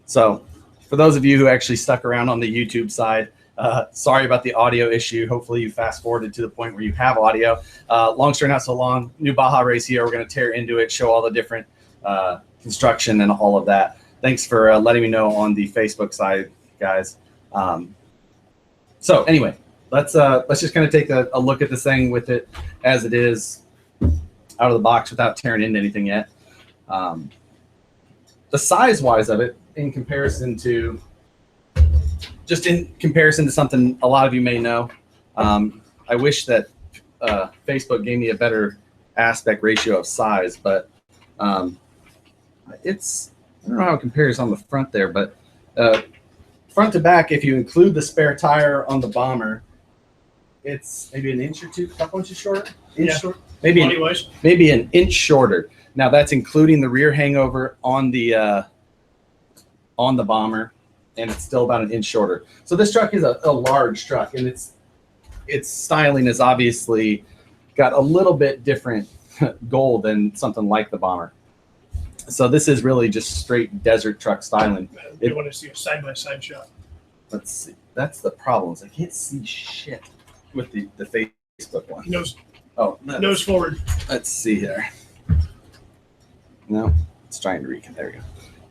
So for those of you who actually stuck around on the YouTube side, sorry about the audio issue. Hopefully you fast forwarded to the point where you have audio. Long story not so long, new Baja race here. We're going to tear into it, show all the different construction and all of that. Thanks for letting me know on the Facebook side, guys. So anyway, let's just kind of take a look at this thing with it as it is out of the box without tearing into anything yet. The size-wise of it, in comparison to something a lot of you may know, I wish that Facebook gave me a better aspect ratio of size, but I don't know how it compares on the front there, but front to back, if you include the spare tire on the bomber, it's maybe an inch or two, couple inches shorter. Short? Maybe an inch shorter. Now that's including the rear hangover on the bomber, and it's still about an inch shorter. So this truck is a large truck, and its styling is obviously got a little bit different goal than something like the bomber. So this is really just straight desert truck styling. You want to see a side-by-side shot. Let's see. That's the problem. I can't see shit with the Facebook one. Nose forward. Let's see here. No, it's trying to reconnect. There we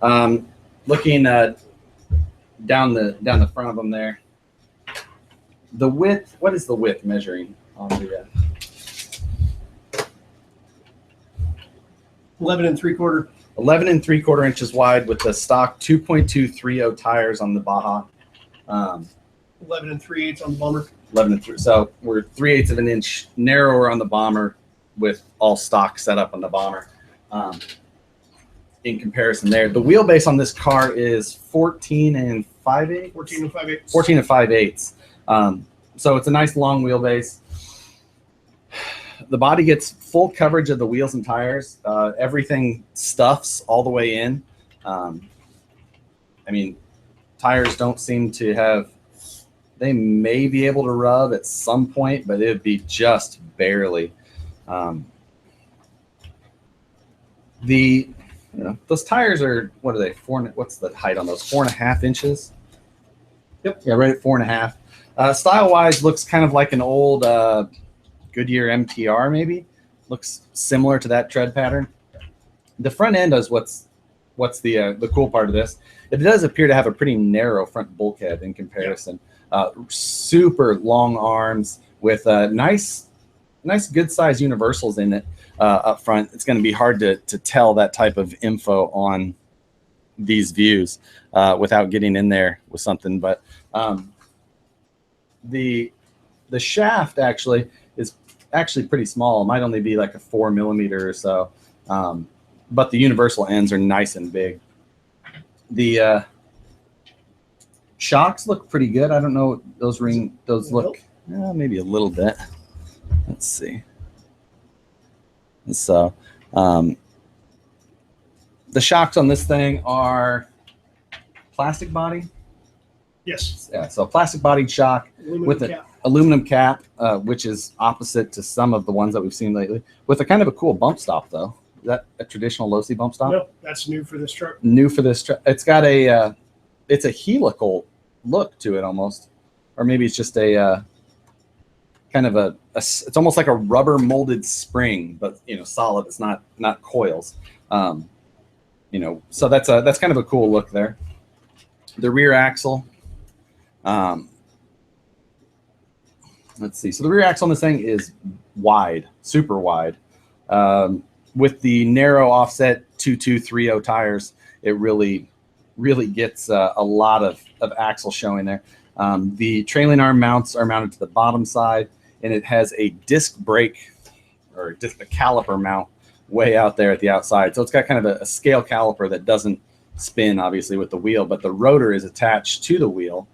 go. Looking down the front of them there. The width. What is the width measuring on the? 11 3/4. 11 3/4 inches wide with the stock 2.230 tires on the Baja. 11 3/8 on the bomber. 11 3. So we're 3/8 of an inch narrower on the bomber with all stock set up on the bomber. In comparison there, the wheelbase on this car is 14 5/8. 14 5/8. So it's a nice long wheelbase. The body gets full coverage of the wheels and tires. Everything stuffs all the way in. I mean, tires don't seem to have, they may be able to rub at some point, but it would be just barely. Those tires are, what are they? What's the height on those? 4.5 inches? Yep. Yeah, right at 4.5. Style-wise, looks kind of like an old Goodyear MTR, maybe. Looks similar to that tread pattern. The front end is what's the cool part of this. It does appear to have a pretty narrow front bulkhead in comparison. Super long arms with nice good size universals in it up front. It's going to be hard to tell that type of info on these views without getting in there with something. But the shaft actually is pretty small. It might only be like a 4 millimeter or so, but the universal ends are nice and big. The shocks look pretty good. I don't know, those look maybe a little bit. Let's see. So the shocks on this thing are plastic body. Yes. Yeah, so plastic bodied shock with an aluminum cap, which is opposite to some of the ones that we've seen lately, with a kind of a cool bump stop though. Is that a traditional Losi bump stop? No, that's new for this truck. New for this truck. It's got it's a helical look to it almost, or maybe it's just a kind of it's almost like a rubber molded spring, but solid. It's not coils. So that's kind of a cool look there. The rear axle. Let's see. So the rear axle on this thing is wide, super wide. With the narrow offset 2230 tires, it really gets a lot of axle showing there. The trailing arm mounts are mounted to the bottom side, and it has a disc brake or a caliper mount way out there at the outside. So it's got kind of a scale caliper that doesn't spin, obviously, with the wheel, but the rotor is attached to the wheel,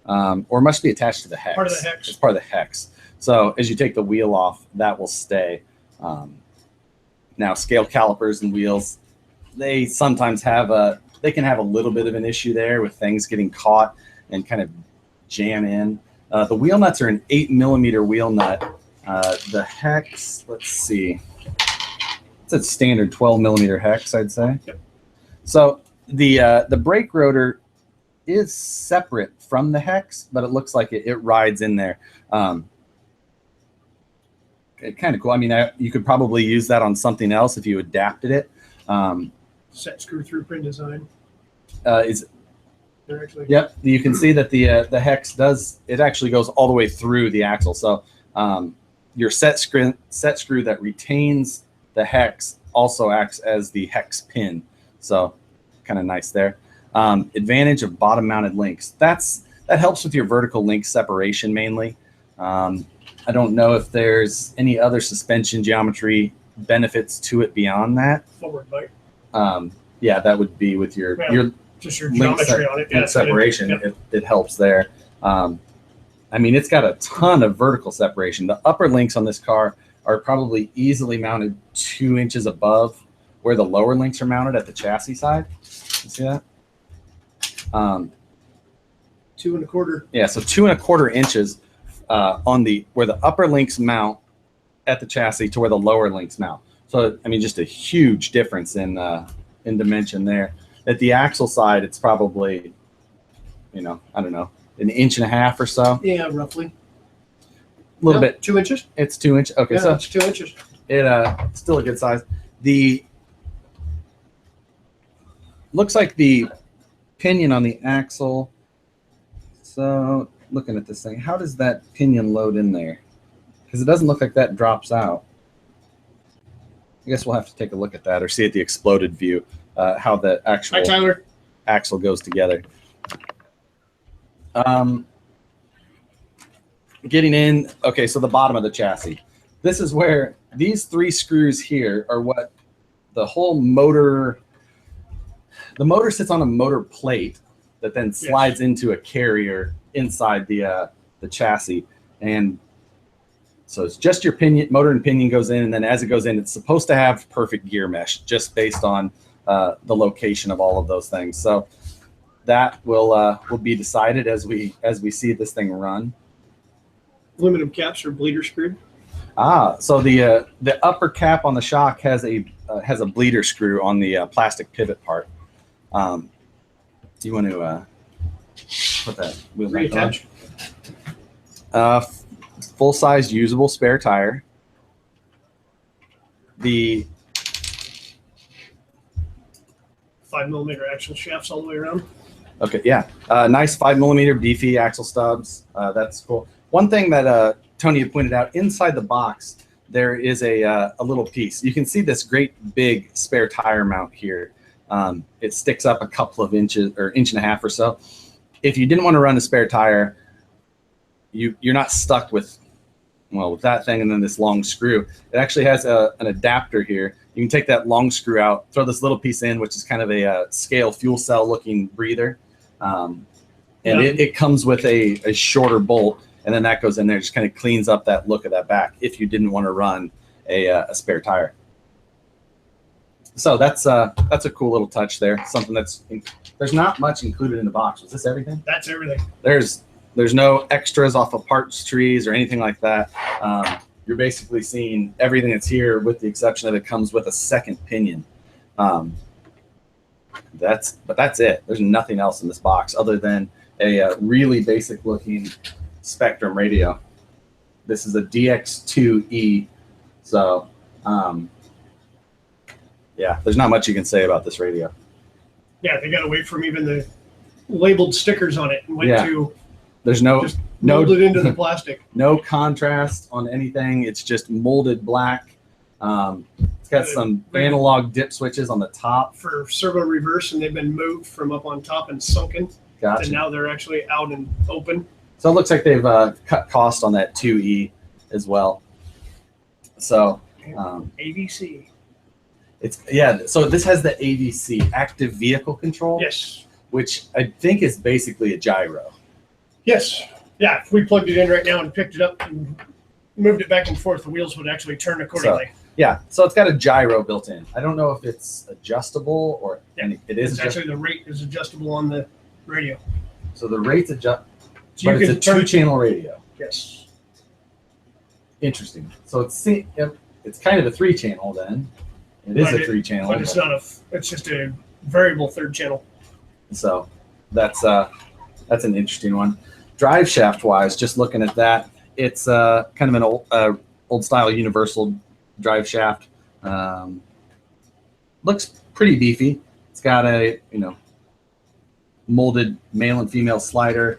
or must be attached to the hex. Part of the hex. It's part of the hex. So as you take the wheel off, that will stay. Now, scale calipers and wheels, they sometimes they can have a little bit of an issue there with things getting caught and kind of jam in. The wheel nuts are an 8 millimeter wheel nut. The hex, let's see, it's a standard 12 millimeter hex, I'd say. Yep. So The brake rotor is separate from the hex, but it looks like it rides in there. Kind of cool. I mean, you could probably use that on something else if you adapted it. Set screw through pin design. They're actually, yep, you can see that the hex actually goes all the way through the axle. So your set screw that retains the hex also acts as the hex pin. So kind of nice there. Advantage of bottom mounted links. That helps with your vertical link separation mainly. I don't know if there's any other suspension geometry benefits to it beyond that. Forward bite. Yeah, that would be with your just your geometry on it. Yeah, separation. Yep. It helps there. I mean, it's got a ton of vertical separation. The upper links on this car are probably easily mounted 2 inches above where the lower links are mounted at the chassis side. You see that? 2 1/4. Yeah, so 2 1/4 inches on where the upper links mount at the chassis to where the lower links mount. So I mean, just a huge difference in dimension there. At the axle side, it's probably, I don't know, 1.5 inches or so. Yeah, roughly. A little bit. 2 inches. It's 2 inches. Okay, yeah, so it's 2 inches. It's still a good size. Looks like the pinion on the axle. So looking at this thing, how does that pinion load in there? Because it doesn't look like that drops out. I guess we'll have to take a look at that or see at the exploded view how the actual axle goes together. Getting in, okay, so the bottom of the chassis. This is where these 3 screws here are what the whole motor, the motor sits on a motor plate that then slides into a carrier inside the chassis. And so it's just your pinion, motor and pinion goes in, and then as it goes in, it's supposed to have perfect gear mesh just based on the location of all of those things. So that will be decided as we see this thing run. Aluminum caps are bleeder screwed. So the upper cap on the shock has a bleeder screw on the plastic pivot part. Do you want to put that wheel back on? Full-size usable spare tire. The 5mm axle shafts all the way around. Okay, yeah, nice 5mm beefy axle stubs. That's cool. One thing that Tony had pointed out, inside the box there is a little piece. You can see this great big spare tire mount here. It sticks up a couple of inches or 1.5 inches or so. If you didn't want to run a spare tire, you're not stuck with that thing and then this long screw. It actually has an adapter here. You can take that long screw out, throw this little piece in, which is kind of a scale fuel cell looking breather. It comes with a shorter bolt, and then that goes in there, just kind of cleans up that look of that back if you didn't want to run a spare tire. So that's a cool little touch there. Something there's not much included in the box. Was this everything? That's everything. There's no extras off of parts trees or anything like that. You're basically seeing everything that's here, with the exception of it comes with a second pinion. That's it. There's nothing else in this box other than a really basic looking Spectrum radio. This is a DX2E. So yeah, there's not much you can say about this radio. Yeah, they got away from even the labeled stickers on it and went to there's just molded into the plastic. No contrast on anything. It's just molded black. It's got some analog dip switches on the top for servo reverse, and they've been moved from up on top and sunken. Gotcha. And now they're actually out and open. So it looks like they've cut cost on that 2E as well. So AVC. So this has the AVC, active vehicle control. Yes. Which I think is basically a gyro. Yes. Yeah. If we plugged it in right now and picked it up and moved it back and forth, the wheels would actually turn accordingly. So it's got a gyro built in. I don't know if it's adjustable or it is. Actually, the rate is adjustable on the radio. So the rate's adjust. So but it's a 2-channel radio. Yes. Interesting. So it's kind of a 3-channel then. It is a 3-channel. But it's not it's just a variable third channel. So that's an interesting one. Drive shaft wise, just looking at that, it's kind of an old style universal drive shaft. Looks pretty beefy. It's got a molded male and female slider.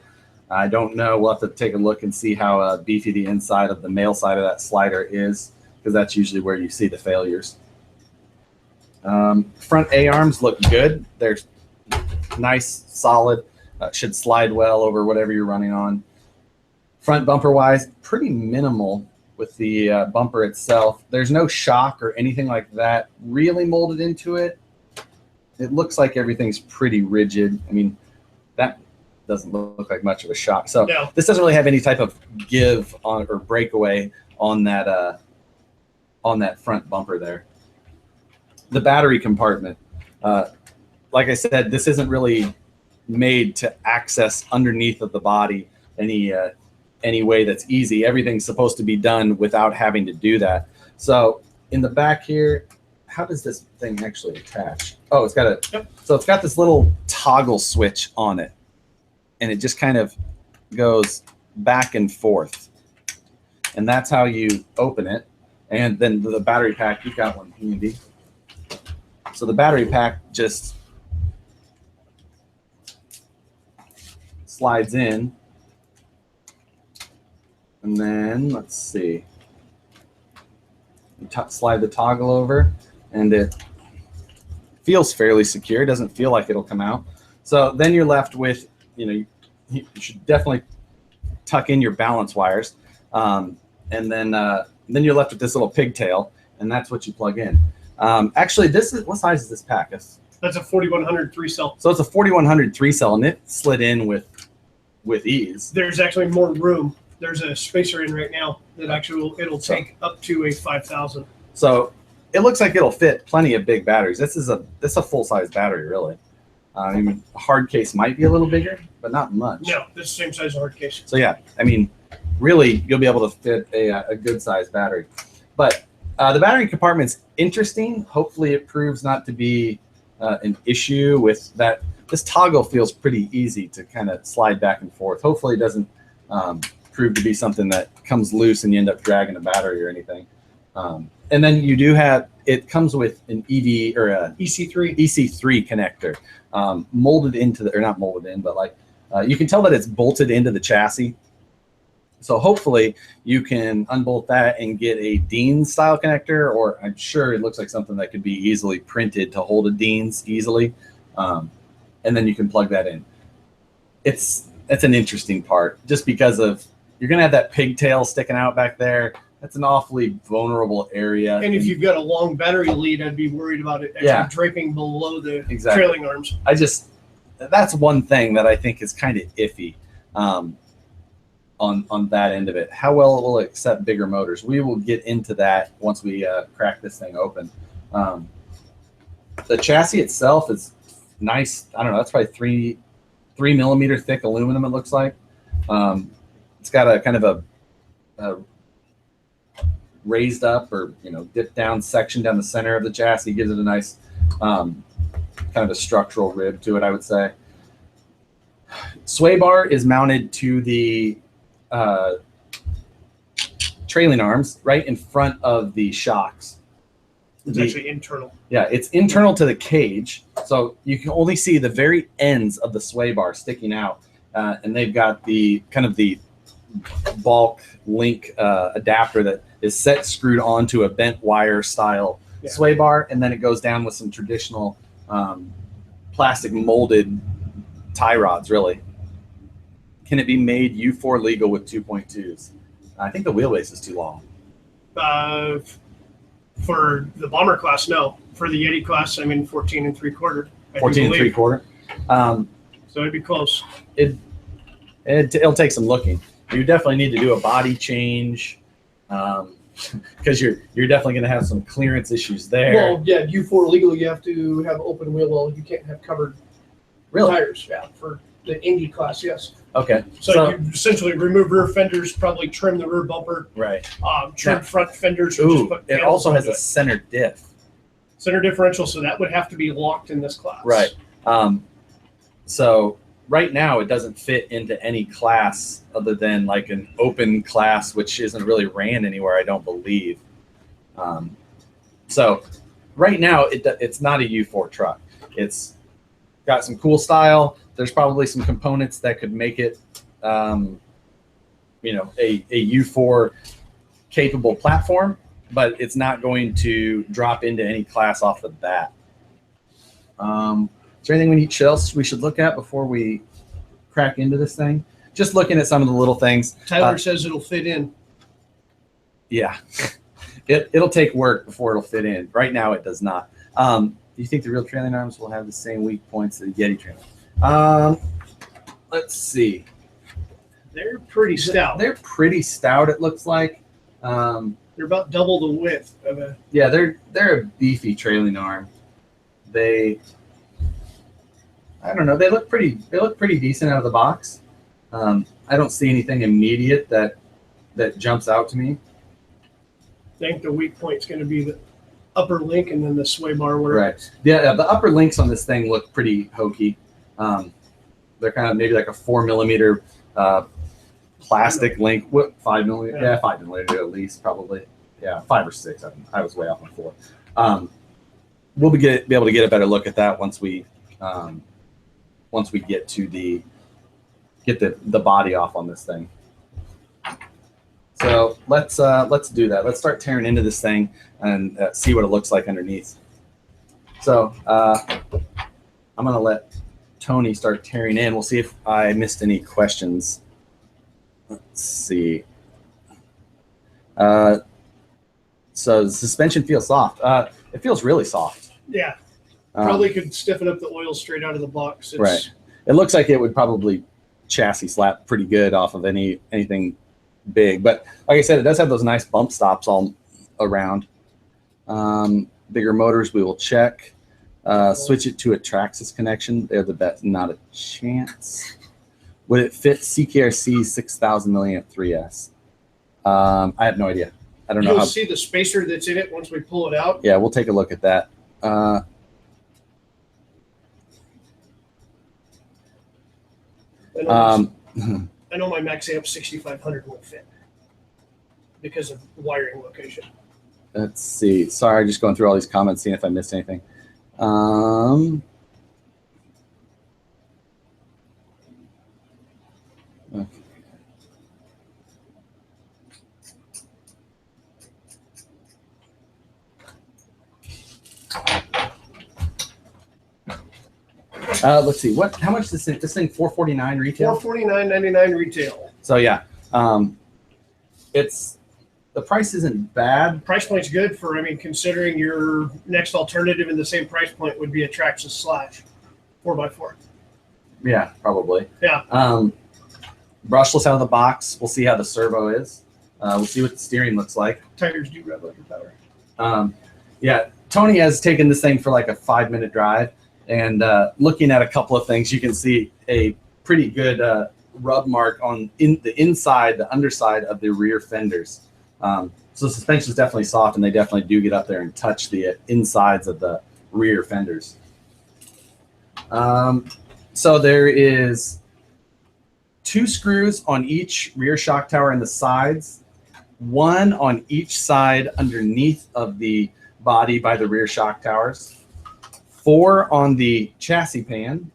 I don't know. We'll have to take a look and see how beefy the inside of the male side of that slider is, because that's usually where you see the failures. Front A-arms look good. They're nice, solid. Should slide well over whatever you're running on. Front bumper wise, pretty minimal with the bumper itself. There's no shock or anything like that really molded into it. It looks like everything's pretty rigid. I mean, that doesn't look like much of a shock. So no. This doesn't really have any type of give on or breakaway on that front bumper there. The battery compartment, like I said, this isn't really made to access underneath of the body any way that's easy. Everything's supposed to be done without having to do that. So in the back here, how does this thing actually attach? Oh, it's got so it's got this little toggle switch on it, and it just kind of goes back and forth, and that's how you open it. And then the battery pack, you've got one handy. So the battery pack just slides in, and then let's see, you slide the toggle over, and it feels fairly secure. It doesn't feel like it'll come out. So then you're left with, you should definitely tuck in your balance wires, and then you're left with this little pigtail, and that's what you plug in. Actually, what size is this pack? That's a 4100 3-cell. So it's a 4100 3-cell, and it slid in with ease. There's actually more room. There's a spacer in right now that actually it'll take up to a 5000. So it looks like it'll fit plenty of big batteries. This is a full-size battery, really. I mean, a hard case might be a little bigger, but not much. No, this is the same size as a hard case. So yeah, I mean, really, you'll be able to fit a good-sized battery. But the battery compartment's interesting. Hopefully it proves not to be an issue with that. This toggle feels pretty easy to kind of slide back and forth. Hopefully it doesn't prove to be something that comes loose and you end up dragging a battery or anything. And then you do have, it comes with an EV or a EC3 connector molded into or not molded in, but like you can tell that it's bolted into the chassis. So hopefully you can unbolt that and get a Dean's style connector, or I'm sure it looks like something that could be easily printed to hold a Dean's easily. And then you can plug that in. It's an interesting part just because of, you're going to have that pigtail sticking out back there. That's an awfully vulnerable area. And if you've got a long battery lead, I'd be worried about it actually draping below the trailing arms. That's one thing that I think is kind of iffy on that end of it. How well it will accept bigger motors. We will get into that once we crack this thing open. The chassis itself is nice. I don't know. That's probably 3 millimeter thick aluminum. It looks like. It's got a kind of a raised up or dipped down section down the center of the chassis. Gives it a nice kind of a structural rib to it, I would say. Sway bar is mounted to the trailing arms right in front of the shocks. It's actually internal. Yeah, it's internal to the cage, so you can only see the very ends of the sway bar sticking out, and they've got the kind of the bulk link adapter that is screwed onto a bent wire style sway bar, and then it goes down with some traditional plastic molded tie rods. Really, can it be made U4 legal with 2.2s? I think the wheelbase is too long. For the bomber class, no. For the Yeti class, 14 3/4. 14 3/4. So it'd be close. It'll take some looking. You definitely need to do a body change because you're definitely going to have some clearance issues there. Well, yeah, U4 legally, you have to have open wheel well. You can't have covered tires. Yeah, for the Indy class, yes. Okay. So you essentially remove rear fenders, probably trim the rear bumper. Right. Trim front fenders. Ooh, it also has a center diff. center differential, so that would have to be locked in this class. Right. So right now it doesn't fit into any class other than like an open class, which isn't really ran anywhere, I don't believe. So right now it's not a U4 truck. It's got some cool style. There's probably some components that could make it, you know, a U4 capable platform, but it's not going to drop into any class off the bat. Is there anything else we should look at before we crack into this thing? Just looking at some of the little things. Tyler says it'll fit in. Yeah, it'll take work before it'll fit in. Right now, it does not. Do you think the real trailing arms will have the same weak points that the Yeti trailing? Let's see. They're pretty stout. They're pretty stout, it looks like. They're about double the width of a. Yeah, they're a beefy trailing arm. I don't know. They look pretty decent out of the box. I don't see anything immediate that jumps out to me. I think the weak point's going to be the upper link and then the sway bar. Right. Yeah, the upper links on this thing look pretty hokey. They're kind of maybe like a 4 millimeter plastic link. What, 5 millimeter? Yeah, 5 millimeter at least, probably. Yeah, 5 or 6. I was way off on 4. We'll be able to get a better look at that once we get to get the body off on this thing. So let's do that. Let's start tearing into this thing and see what it looks like underneath. So I'm gonna let Tony start tearing in. We'll see if I missed any questions. Let's see. So the suspension feels soft. It feels really soft. Yeah. Probably could stiffen up the oil straight out of the box. Right. It looks like it would probably chassis slap pretty good off of anything big. But like I said, it does have those nice bump stops all around. Bigger motors we will check. Switch it to a Traxxas connection. They're the best. Not a chance. Would it fit CKRC 6000 milliamp 3S? I have no idea. I don't know. You'll see the spacer that's in it once we pull it out. Yeah, we'll take a look at that. I know my Max Amp 6500 won't fit because of wiring location. Let's see. Sorry, just going through all these comments, seeing if I missed anything. Okay. Let's see. How much is this thing? $449 retail. $449.99 retail. So yeah, the price isn't bad. Price point's good for, considering your next alternative in the same price point would be a Traxxas Slash 4x4. Yeah, probably. Yeah. Brushless out of the box. We'll see how the servo is. We'll see what the steering looks like. Tires do rev under power. Yeah, Tony has taken this thing for like a 5-minute drive, and looking at a couple of things, you can see a pretty good rub mark on the inside, the underside of the rear fenders. So the suspension is definitely soft, and they definitely do get up there and touch the insides of the rear fenders. So there is 2 screws on each rear shock tower in the sides, 1 on each side underneath of the body by the rear shock towers, 4 on the chassis pan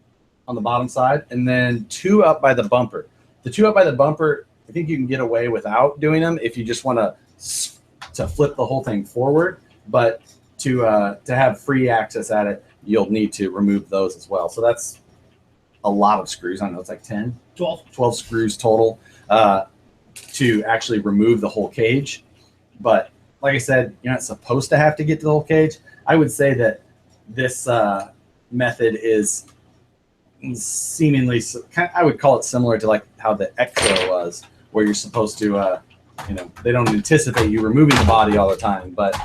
on the bottom side, and then 2 up by the bumper. The 2 up by the bumper, I think you can get away without doing them if you just want to flip the whole thing forward, but to have free access at it, you'll need to remove those as well. So that's a lot of screws. I don't know, it's like 12 screws total to actually remove the whole cage. But like I said, you're not supposed to have to get to the whole cage. I would say that this method is seemingly, I would call it similar to like how the Exo was, where you're supposed to, they don't anticipate you removing the body all the time, but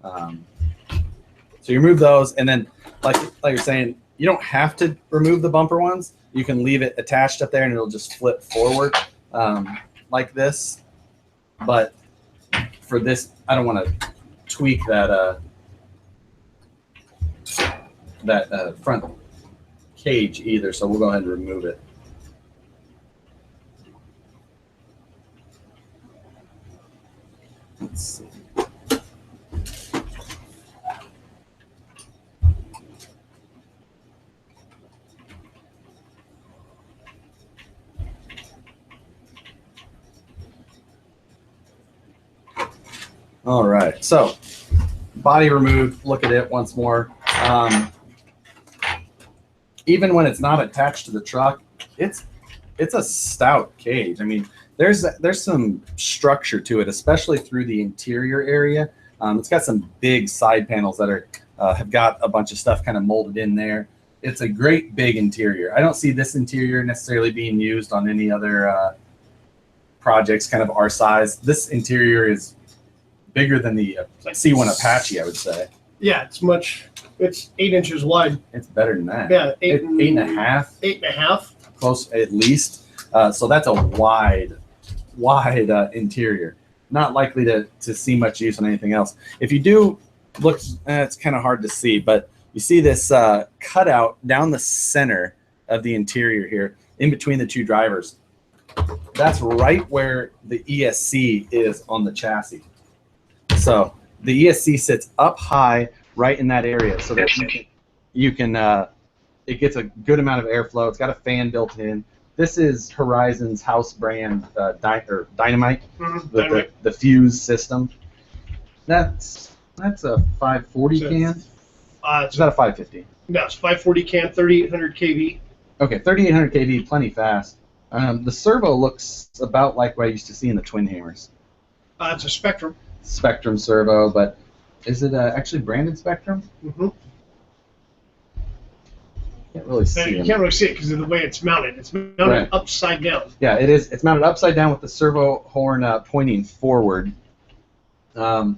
so you remove those, and then like you're saying, you don't have to remove the bumper ones. You can leave it attached up there, and it'll just flip forward like this. But for this, I don't want to tweak that that front cage either, so we'll go ahead and remove it. Let's see. All right, so body removed. Look at it once more. Even when it's not attached to the truck, it's a stout cage. I mean, there's some structure to it, especially through the interior area. It's got some big side panels that are have got a bunch of stuff kind of molded in there. It's a great big interior. I don't see this interior necessarily being used on any other projects kind of our size. This interior is bigger than the C1 Apache, I would say. Yeah, it's 8 inches wide. It's better than that. Yeah, eight and a half. 8.5. Close at least. So that's a wide interior. Not likely to see much use on anything else. If you do look, it's kind of hard to see, but you see this cutout down the center of the interior here, in between the two drivers. That's right where the ESC is on the chassis. So the ESC sits up high right in that area, so that you can it gets a good amount of airflow. It's got a fan built in. This is Horizon's house brand Dynamite, the fuse system. That's a 540 can. Is that a 550? No, it's 540 can, 3800 kV. Okay, 3800 kV, plenty fast. The servo looks about like what I used to see in the Twin Hammers. It's a Spectrum. Spectrum servo, but is it actually branded Spectrum? Mm-hmm. Can't really see You can't really see it because of the way it's mounted. It's mounted upside down. Yeah, it is. It's mounted upside down with the servo horn pointing forward. And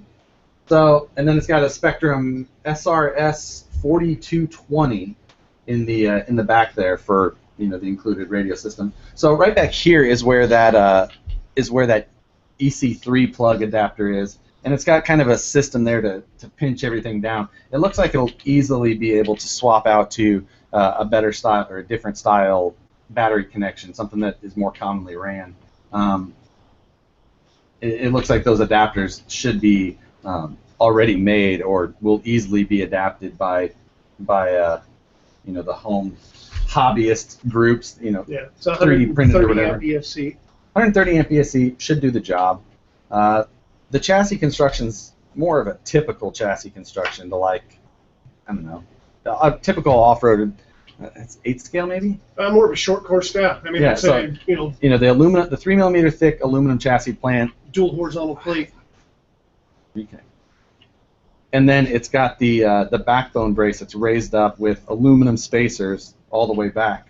then it's got a Spectrum SRS 4220 in the back there for the included radio system. So right back here is where that EC3 plug adapter is, and it's got kind of a system there to pinch everything down. It looks like it'll easily be able to swap out to a better style or a different style battery connection, something that is more commonly ran. It looks like those adapters should be already made or will easily be adapted by the home hobbyist groups. Yeah, it's 3D printed or whatever. ESC. 130 amp ESC should do the job. The chassis construction's more of a typical chassis construction to I don't know, a typical off-road. It's 8 scale maybe. More of a short course staff. I mean, yeah, it's so, the aluminum, the 3 millimeter thick aluminum chassis plant. Dual horizontal plate. Okay. And then it's got the backbone brace that's raised up with aluminum spacers all the way back.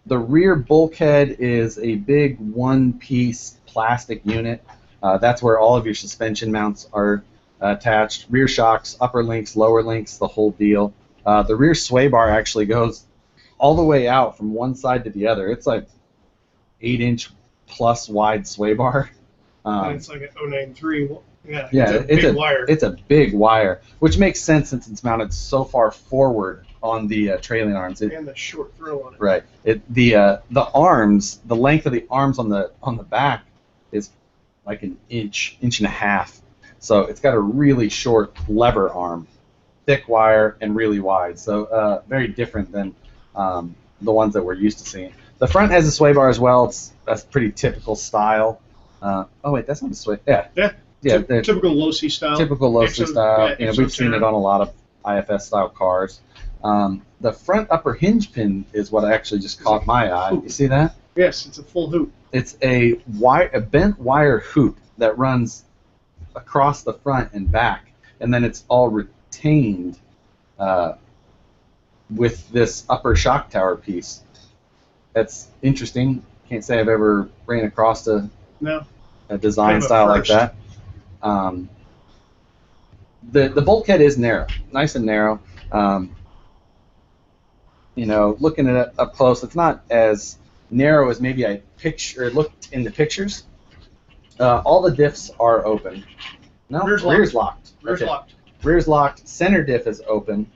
The rear bulkhead is a big one-piece plastic unit. That's where all of your suspension mounts are attached. Rear shocks, upper links, lower links, the whole deal. The rear sway bar actually goes all the way out from one side to the other. It's like 8-inch plus wide sway bar. It's like an 093. Yeah, it's a big wire. It's a big wire, which makes sense since it's mounted so far forward on the trailing arms. And the short throw on it. Right. The arms, the length of the arms on the back is like an inch and a half. So it's got a really short lever arm, thick wire, and really wide. So very different than the ones that we're used to seeing. The front has a sway bar as well. That's pretty typical style. Oh wait, that's not a sway. Yeah, typical Losi style. Typical Losi style. We've seen it on a lot of IFS style cars. The front upper hinge pin is what actually just caught my eye. You see that? Yes, it's a full hoop. It's a bent wire hoop that runs across the front and back, and then it's all retained with this upper shock tower piece. That's interesting. Can't say I've ever ran across a design style like that. The bulkhead is narrow, nice and narrow. Looking at it up close, it's not as narrow as maybe I looked in the pictures. All the diffs are open. No, rear's locked. Rear's locked. rear's locked, center diff is open,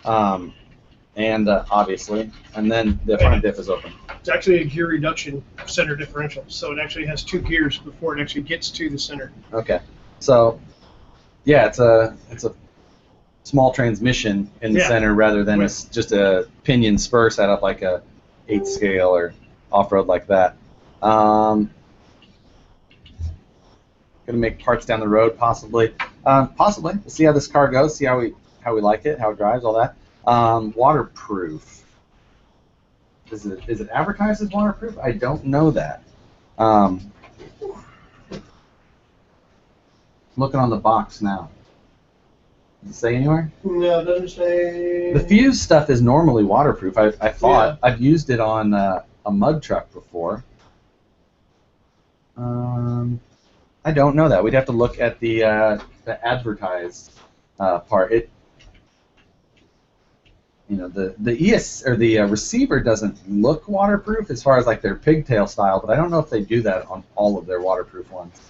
and obviously, and then the front diff is open. It's actually a gear reduction center differential, so it actually has 2 gears before it actually gets to the center. Okay, so yeah, it's a small transmission in the center rather than just a pinion spur setup like a 8 scale or off-road like that. Gonna make parts down the road possibly. Possibly. We'll see how this car goes. See how we like it, how it drives, all that. Waterproof. Is it advertised as waterproof? I don't know that. Looking on the box now. Does it say anywhere? No, it doesn't say. The fuse stuff is normally waterproof. I thought. Yeah. I've used it on a mud truck before. I don't know that. We'd have to look at the advertised part. The ES or the receiver doesn't look waterproof as far as like their pigtail style, but I don't know if they do that on all of their waterproof ones.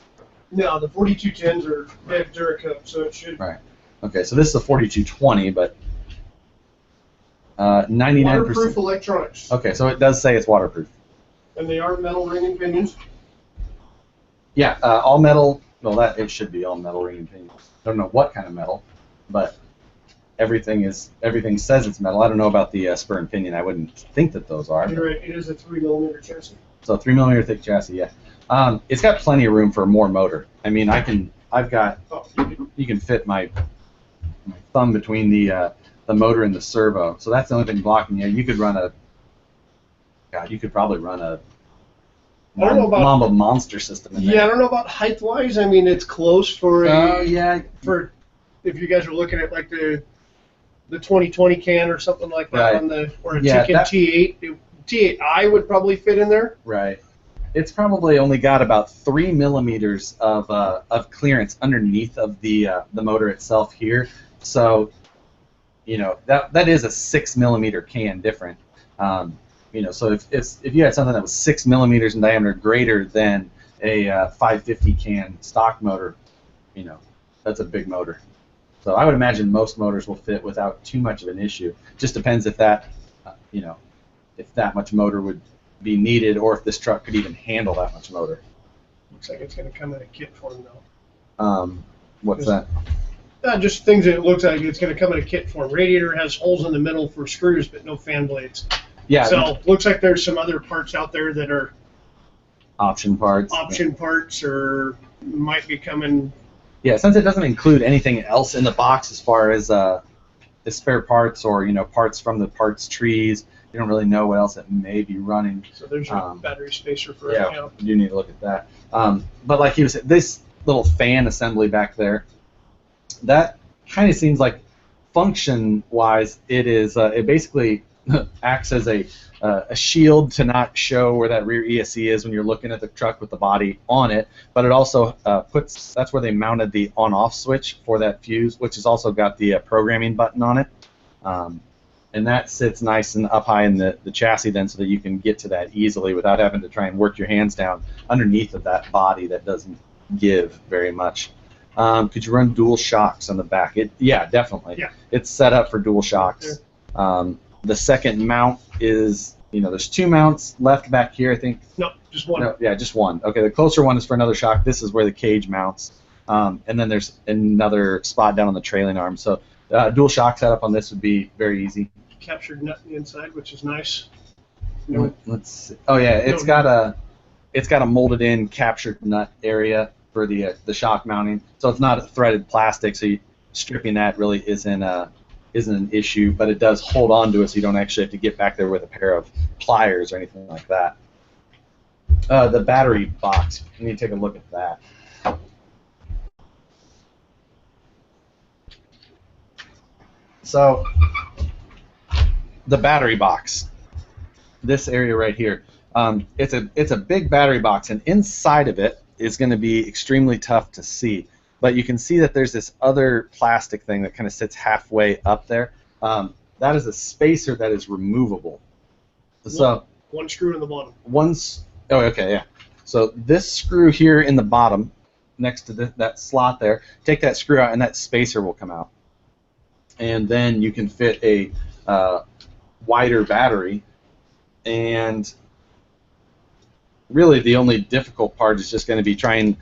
No, the 4210s are Duracoat, so it should. Right. Okay, so this is a 4220, but 99%. Waterproof electronics. Okay, so it does say it's waterproof. And they are metal ring and pinions. Yeah, all metal. Well, it should be all metal ring and pinions. I don't know what kind of metal, but everything says it's metal. I don't know about the spur and pinion. I wouldn't think that those are. You're right. It is a 3mm chassis. So 3mm thick chassis, yeah. It's got plenty of room for more motor. I mean, you can fit my thumb between the motor and the servo. So that's the only thing blocking you. You could probably run a Mamba monster system in there. Yeah, I don't know about height-wise. I mean, it's close for for if you guys are looking at like the 2020 can or something like that, right. Or a Chicken T8. T8i would probably fit in there. Right. It's probably only got about 3 millimeters of clearance underneath of the motor itself here. So, that is a 6 millimeter can different. So if you had something that was 6 millimeters in diameter greater than a 550 can stock motor, that's a big motor. So I would imagine most motors will fit without too much of an issue. Just depends if that, if that much motor would be needed, or if this truck could even handle that much motor. Looks like it's going to come in a kit form though. What's that? Just things that it looks like it's going to come in a kit form. Radiator has holes in the middle for screws, but no fan blades. Yeah. So looks like there's some other parts out there that are option parts. Parts, or might be coming. Yeah, since it doesn't include anything else in the box as far as the spare parts or parts from the parts trees, you don't really know what else it may be running. So there's your battery spacer for it. Yeah, you do need to look at that. But like he was saying, this little fan assembly back there, that kind of seems like function-wise, it basically acts as a shield to not show where that rear ESC is when you're looking at the truck with the body on it, but it also that's where they mounted the on-off switch for that fuse, which has also got the programming button on it, and that sits nice and up high in the chassis then, so that you can get to that easily without having to try and work your hands down underneath of that body that doesn't give very much. Could you run dual shocks on the back? Yeah, definitely. Yeah. It's set up for dual shocks. The second mount is, there's 2 mounts left back here, I think. No, just one. No, yeah, just one. Okay, the closer one is for another shock. This is where the cage mounts. And then there's another spot down on the trailing arm. So dual shock setup on this would be very easy. Captured nut on the inside, which is nice. Let's see. Oh yeah, it's got a molded in captured nut area for the shock mounting. So it's not a threaded plastic, so stripping that really isn't an issue, but it does hold on to it, so you don't actually have to get back there with a pair of pliers or anything like that. The battery box, you need to take a look at that. So the battery box, this area right here, it's a big battery box, and inside of it is going to be extremely tough to see. But you can see that there's this other plastic thing that kind of sits halfway up there. That is a spacer that is removable. So one screw in the bottom. Oh, okay, yeah. So this screw here in the bottom, next to that slot there. Take that screw out, and that spacer will come out. And then you can fit a wider battery. And really, the only difficult part is just going to be trying,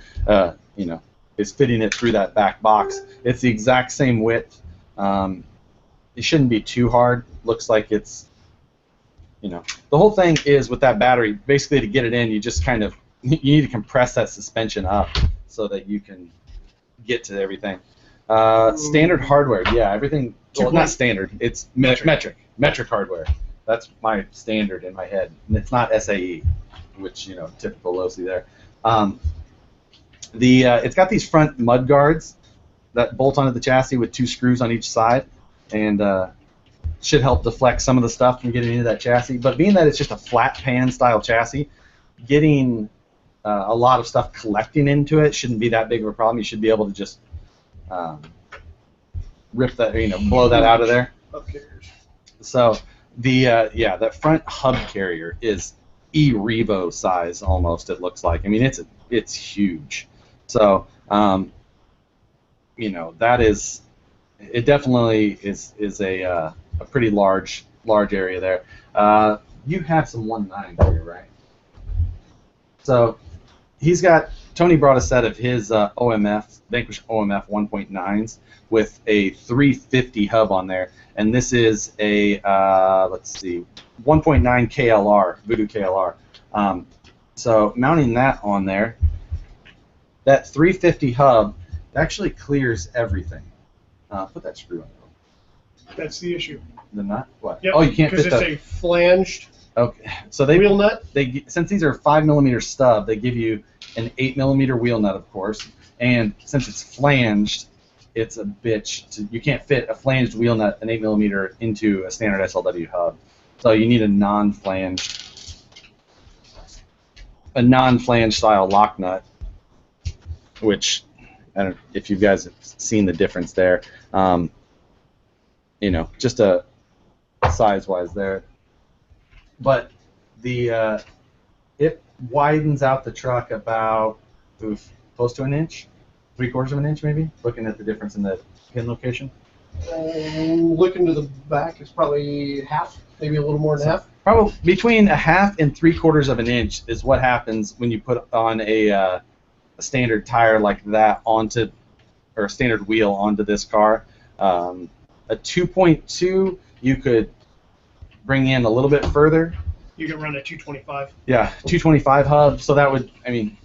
is fitting it through that back box. It's the exact same width. It shouldn't be too hard. Looks like it's, the whole thing is with that battery, basically to get it in, you just kind of, you need to compress that suspension up so that you can get to everything. Standard hardware, yeah, everything, well, not standard, it's metric hardware. That's my standard in my head, and it's not SAE, which, typical Losi there. It's got these front mud guards that bolt onto the chassis with 2 screws on each side, and should help deflect some of the stuff from getting into that chassis. But being that it's just a flat pan style chassis, getting a lot of stuff collecting into it shouldn't be that big of a problem. You should be able to just rip that, blow that out of there. So that front hub carrier is E-Revo size almost. It looks like. I mean, it's huge. So that is, it definitely is a pretty large area there. You have some 1.9 here, right? So Tony brought a set of his OMF, Vanquish OMF 1.9s with a 350 hub on there, and this is a 1.9 KLR, Voodoo KLR. So mounting that on there, that 350 hub actually clears everything. Put that screw on. That's the issue. The nut? What? Yep, oh, you can't fit because it's a flanged wheel nut. Since these are 5mm stub, they give you an 8mm wheel nut, of course. And since it's flanged, it's a bitch. You can't fit a flanged wheel nut, an 8mm, into a standard SLW hub. So you need a non-flanged style lock nut, which I don't know if you guys have seen the difference there. Just a size-wise there. But it widens out the truck about close to an inch, 3/4 of an inch maybe. Looking at the difference in the pin location. Looking to the back, it's probably half, maybe a little more than half. Probably between a half and 3/4 of an inch is what happens when you put on a standard tire like that onto, or a standard wheel onto this car. A 2.2 you could bring in a little bit further. You can run a 225. Yeah, 225 hub. So that would,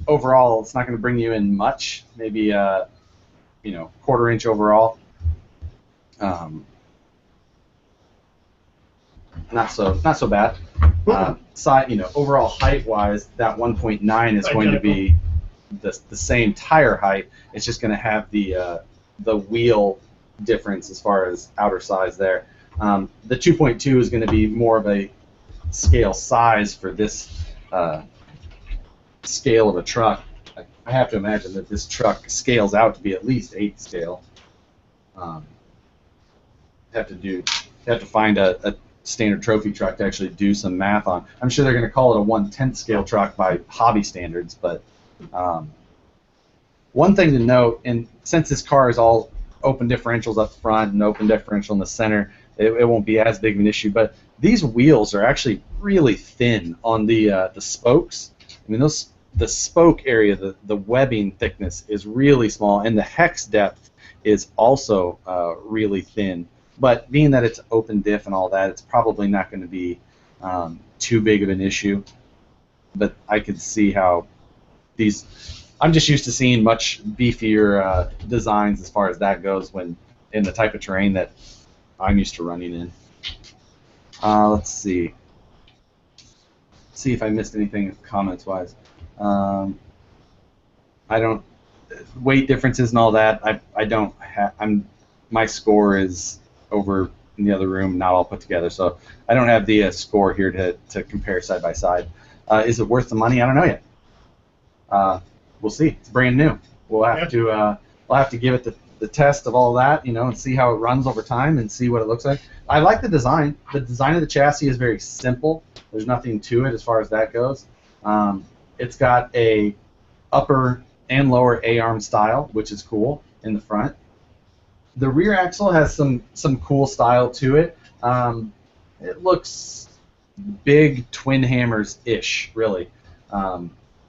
overall, it's not going to bring you in much. Maybe, 1/4 inch overall. Not so bad. Overall height-wise, that 1.9 is going to be the same tire height. It's just going to have the wheel difference as far as outer size there. The 2.2 is going to be more of a scale size for this scale of a truck. I have to imagine that this truck scales out to be at least 8 scale. Have to find a standard trophy truck to actually do some math on. I'm sure they're going to call it a 1/10 scale truck by hobby standards, but one thing to note, and since this car is all open differentials up front and open differential in the center, it won't be as big of an issue. But these wheels are actually really thin on the spokes. The spoke area, the webbing thickness is really small, and the hex depth is also really thin. But being that it's open diff and all that, it's probably not going to be too big of an issue. But I could see how these. I'm just used to seeing much beefier designs as far as that goes when in the type of terrain that I'm used to running in. Let's see. See if I missed anything comments-wise. I don't. Weight differences and all that. I don't. My score is over in the other room, not all put together, so I don't have the score here to compare side by side. Is it worth the money? I don't know yet. We'll see. It's brand new. We'll have to give it the test of all that, and see how it runs over time and see what it looks like. I like the design. The design of the chassis is very simple. There's nothing to it as far as that goes. It's got a upper and lower A-arm style, which is cool in the front. The rear axle has some cool style to it. It looks big twin hammers-ish, really.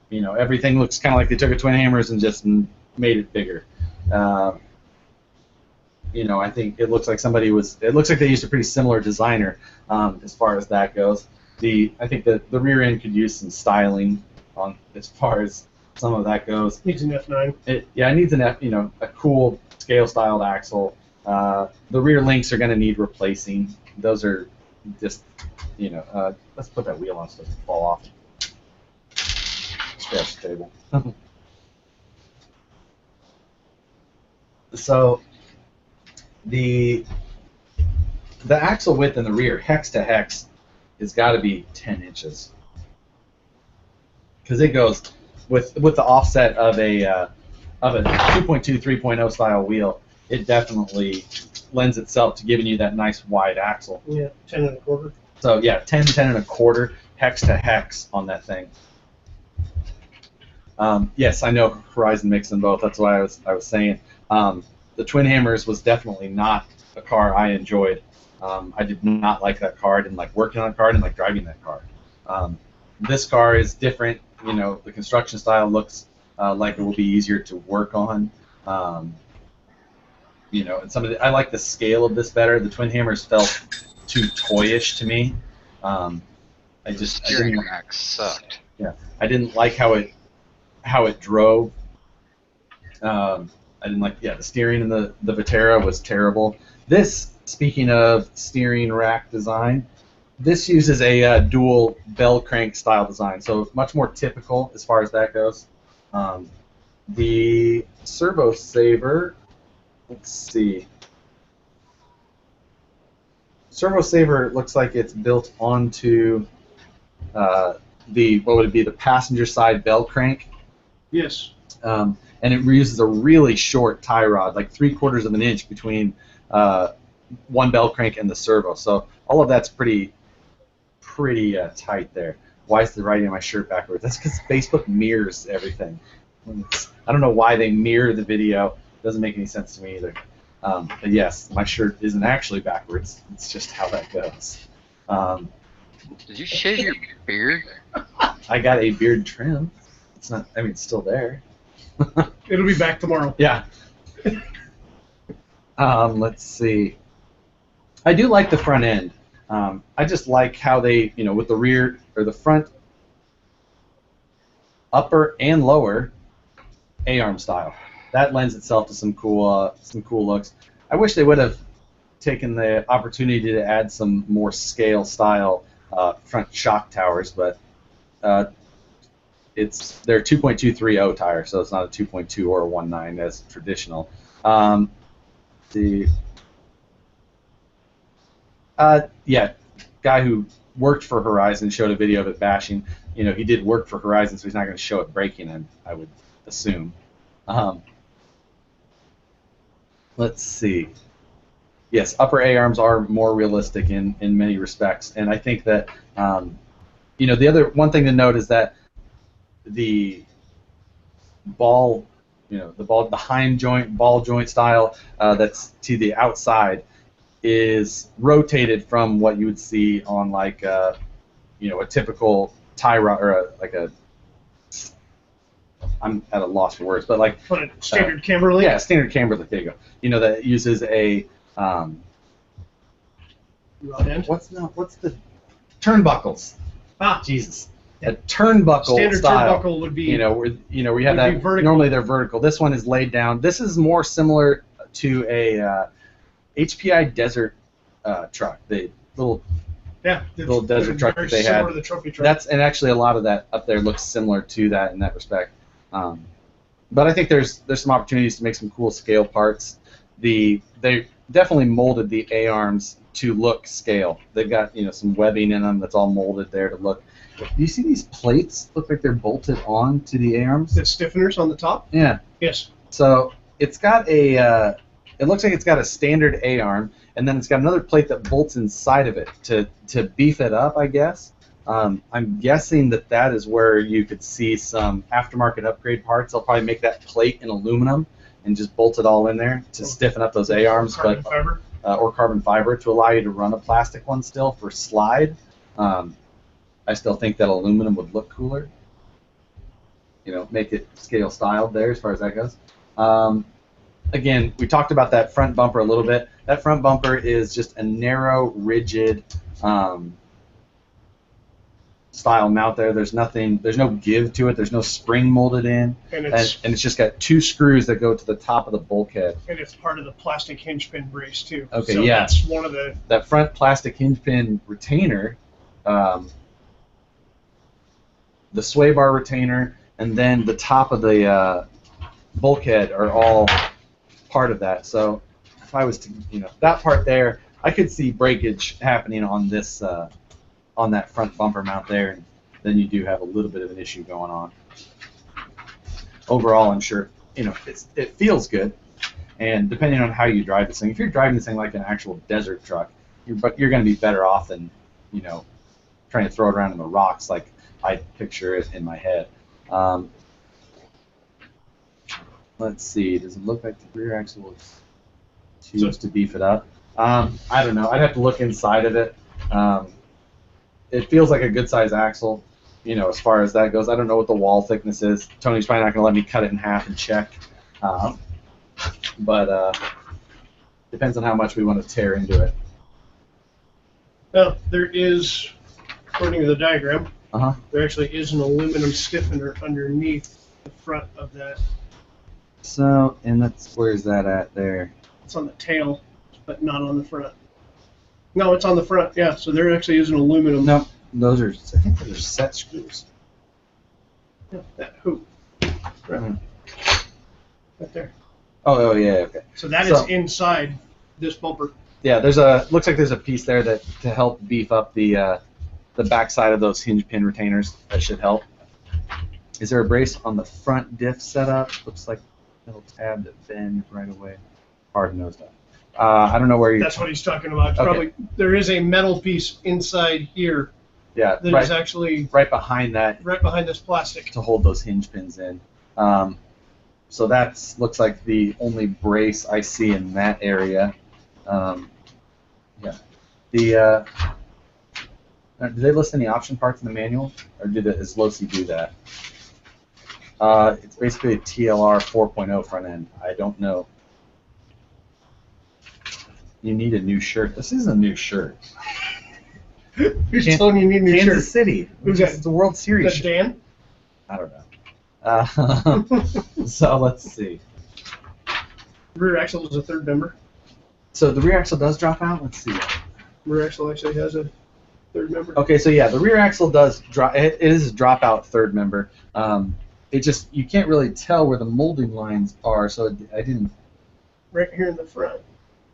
You know, everything looks kind of like they took a twin hammers and just made it bigger. You know, I think it looks like somebody was. It looks like they used a pretty similar designer as far as that goes. I think the rear end could use some styling on as far as some of that goes. Needs an F9. Yeah, it needs an F. You know, a cool scale-styled axle. The rear links are going to need replacing. Those are just, you know, let's put that wheel on so it doesn't fall off. Scratch the table. So the axle width in the rear, hex to hex, has got to be 10 inches. Because it goes with the offset of a 2.2 3.0 style wheel. It definitely lends itself to giving you that nice wide axle. Yeah, 10 1/4. So yeah, 10 1/4 hex to hex on that thing. Yes, I know Horizon makes them both. That's why I was saying. The Twin Hammers was definitely not a car I enjoyed. I did not like that car. I didn't like working on the car. I didn't like driving that car. This car is different. You know, the construction style looks like it will be easier to work on. You know, and I like the scale of this better. The Twin Hammers felt too toyish to me. I steering rack sucked. Yeah, I didn't like how it drove. I didn't like, the steering in the Vitara was terrible. This, speaking of steering rack design, this uses a dual bell crank style design, so much more typical as far as that goes. The Servo Saver, let's see. Servo Saver looks like it's built onto what would it be, the passenger side bell crank. Yes. And it uses a really short tie rod, like 3/4 of an inch between one bell crank and the servo. So all of that's pretty tight there. Why is the writing on my shirt backwards? That's because Facebook mirrors everything. I don't know why they mirror the video. It doesn't make any sense to me either. But yes, my shirt isn't actually backwards. It's just how that goes. Did you shave your beard? I got a beard trim. It's not. I mean, it's still there. It'll be back tomorrow. Yeah. Let's see. I do like the front end. I just like how they, you know, with the rear or the front, upper and lower A-arm style. That lends itself to some cool looks. I wish they would have taken the opportunity to add some more scale style front shock towers, but they're 2.230 tires, so it's not a 2.2 or a 1.9 as traditional. Guy who worked for Horizon showed a video of it bashing. You know, he did work for Horizon, so he's not going to show it breaking, I would assume. Let's see. Yes, upper A-arms are more realistic in many respects, and I think that you know, the other one thing to note is that the ball, you know, the hind joint, ball joint style that's to the outside is rotated from what you would see on like you know, a typical tie rod or I'm at a loss for words, but like standard camber link. Yeah, standard camber link. There you go. You know, that uses a what's the turnbuckles? Ah, Jesus. A turnbuckle standard style. Turnbuckle would be, you know, we have that. Normally they're vertical. This one is laid down. This is more similar to a HPI desert truck. The little desert truck that they had. To the trophy truck. And actually a lot of that up there looks similar to that in that respect. But I think there's some opportunities to make some cool scale parts. They definitely molded the A-arms to look scale. They've got, you know, some webbing in them that's all molded there to look. Do you see these plates? Look like they're bolted on to the A-arms. The stiffeners on the top? Yeah. Yes. So it's got it looks like it's got a standard A-arm, and then it's got another plate that bolts inside of it to beef it up, I guess. I'm guessing that is where you could see some aftermarket upgrade parts. They'll probably make that plate in aluminum and just bolt it all in there to stiffen up those A-arms, carbon fiber. Or carbon fiber to allow you to run a plastic one still for slide. I still think that aluminum would look cooler. Make it scale styled there as far as that goes. Again, we talked about that front bumper a little bit. That front bumper is just a narrow, rigid style mount there. There's no give to it. There's no spring molded in. And it's just got 2 screws that go to the top of the bulkhead. And it's part of the plastic hinge pin brace too. Okay, so yeah. That's one of the... That front plastic hinge pin retainer, the sway bar retainer, and then the top of the bulkhead are all part of that. So if I was to, that part there, I could see breakage happening on this, on that front bumper mount there, and then you do have a little bit of an issue going on. Overall, I'm sure, it feels good, and depending on how you drive this thing, if you're driving this thing like an actual desert truck, you're going to be better off than, trying to throw it around in the rocks like I picture it in my head. Let's see, does it look like the rear axle is used to beef it up? I don't know, I'd have to look inside of it. It feels like a good size axle, as far as that goes. I don't know what the wall thickness is. Tony's probably not going to let me cut it in half and check. But depends on how much we want to tear into it. Now, there is, according to the diagram, there actually is an aluminum stiffener underneath the front of that. So, and where's that at there? It's on the tail, but not on the front. No, it's on the front, yeah. So there actually is an aluminum. No, I think those are set screws. Yeah, that hoop. Right. Right there. Oh, yeah, okay. So that is inside this bumper. Yeah, looks like there's a piece there to help beef up the backside of those hinge pin retainers. That should help. Is there a brace on the front diff setup? Looks like a little tab that bends right away. Hard nosed up. I don't know where you. That's what he's talking about. Okay. Probably there is a metal piece inside here. Yeah, that is actually right behind that. Right behind this plastic. To hold those hinge pins in. So that looks like the only brace I see in that area. Yeah. Do they list any option parts in the manual, or does Losi do that? It's basically a TLR 4.0 front end. I don't know. You need a new shirt. This is a new shirt. Who's telling you need a new shirt? Kansas City. Who's that? It's the World Series. That's Dan? I don't know. So let's see. Rear axle is a third member. So the rear axle does drop out. Let's see. Rear axle actually has a third member. Okay, so yeah, the rear axle does drop. It is a dropout third member. It just, you can't really tell where the molding lines are, so I didn't. Right here in the front.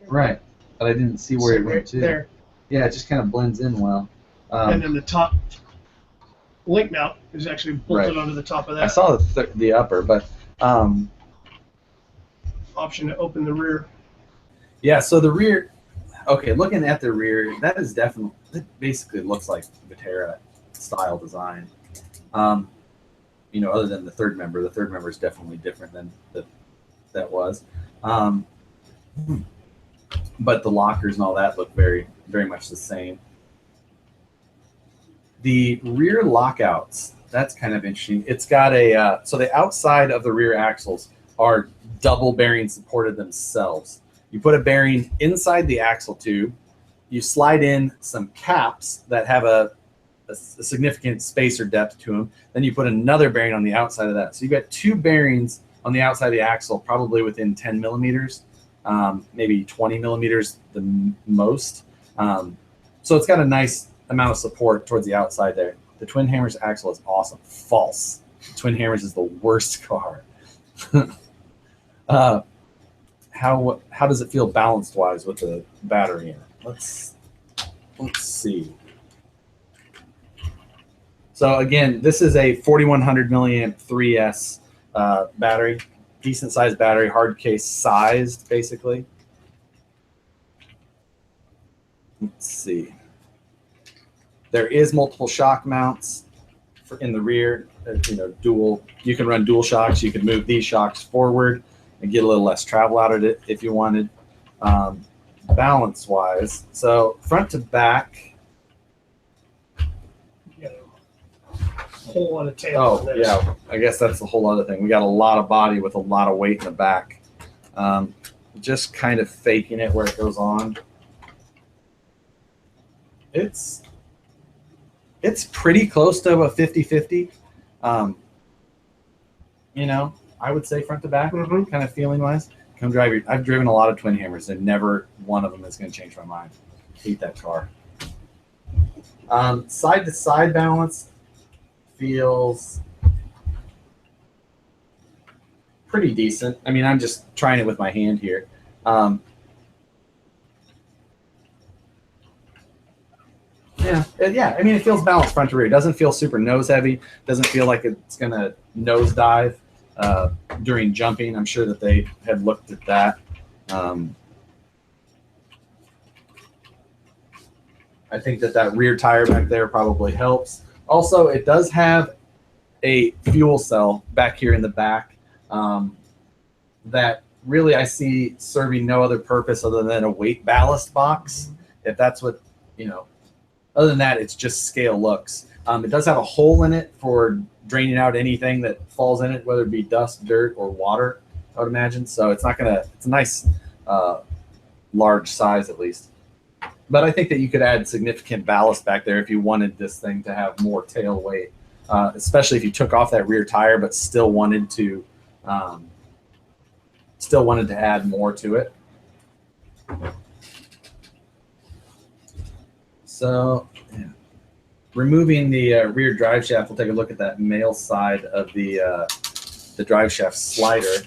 Right, but I didn't see where it went to. There. Yeah, it just kind of blends in well. And then the top link mount is actually bolted onto the top of that. I saw the upper, but option to open the rear. Yeah, so the rear. Okay, looking at the rear, that is definitely. It basically looks like Viterra style design. Other than the third member. The third member is definitely different than that was. But the lockers and all that look very, very much the same. The rear lockouts, that's kind of interesting. It's got so the outside of the rear axles are double bearing supported themselves. You put a bearing inside the axle tube, you slide in some caps that have a significant space or depth to them, then you put another bearing on the outside of that. So you've got 2 bearings on the outside of the axle, probably within 10 millimeters, maybe 20 millimeters the most. So it's got a nice amount of support towards the outside there. The Twin Hammers axle is awesome. False. Twin Hammers is the worst car. How does it feel balanced wise with the battery in it? Let's see. So again, this is a 4100 milliamp 3S battery, decent sized battery, hard case sized basically. Let's see. There is multiple shock mounts in the rear. Dual. You can run dual shocks. You can move these shocks forward and get a little less travel out of it if you wanted. Balance wise, so front to back. You got a whole lot of tail. Oh yeah, I guess that's the whole other thing. We got a lot of body with a lot of weight in the back. Just kind of faking it where it goes on. It's pretty close to a 50-50. I would say front to back, kind of feeling wise. Come drive your. I've driven a lot of twin hammers, and never one of them is going to change my mind. Hate that car. Side to side balance feels pretty decent. I mean, I'm just trying it with my hand here. Yeah. I mean, it feels balanced front to rear. It doesn't feel super nose heavy. Doesn't feel like it's going to nose dive during jumping. I'm sure that they had looked at that. I think that rear tire back there probably helps. Also, it does have a fuel cell back here in the back that really I see serving no other purpose other than a weight ballast box. If that's what, other than that, it's just scale looks. It does have a hole in it for draining out anything that falls in it, whether it be dust, dirt, or water, I would imagine. So it's not it's a nice large size at least. But I think that you could add significant ballast back there if you wanted this thing to have more tail weight, especially if you took off that rear tire but still wanted to add more to it. So, yeah. Removing the rear drive shaft, we'll take a look at that male side of the drive shaft slider.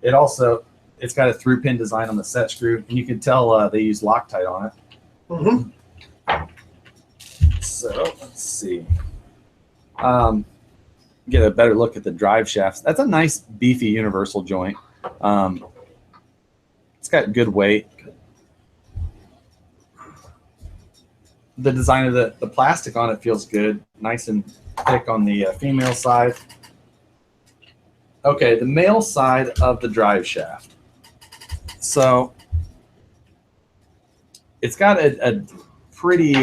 It's got a through pin design on the set screw, and you can tell they use Loctite on it. So let's see. Get a better look at the drive shafts. That's a nice beefy universal joint. It's got good weight. The design of the plastic on it feels good, nice and thick on the female side. Okay, the male side of the drive shaft. So it's got a pretty,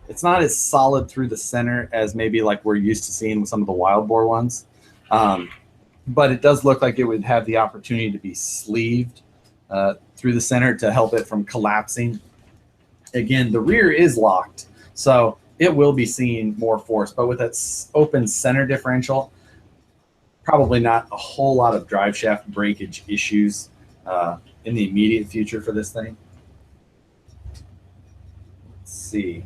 it's not as solid through the center as maybe like we're used to seeing with some of the wild boar ones. But it does look like it would have the opportunity to be sleeved through the center to help it from collapsing. Again, the rear is locked, so it will be seeing more force. But with that open center differential, probably not a whole lot of drive shaft breakage issues in the immediate future for this thing. Let's see.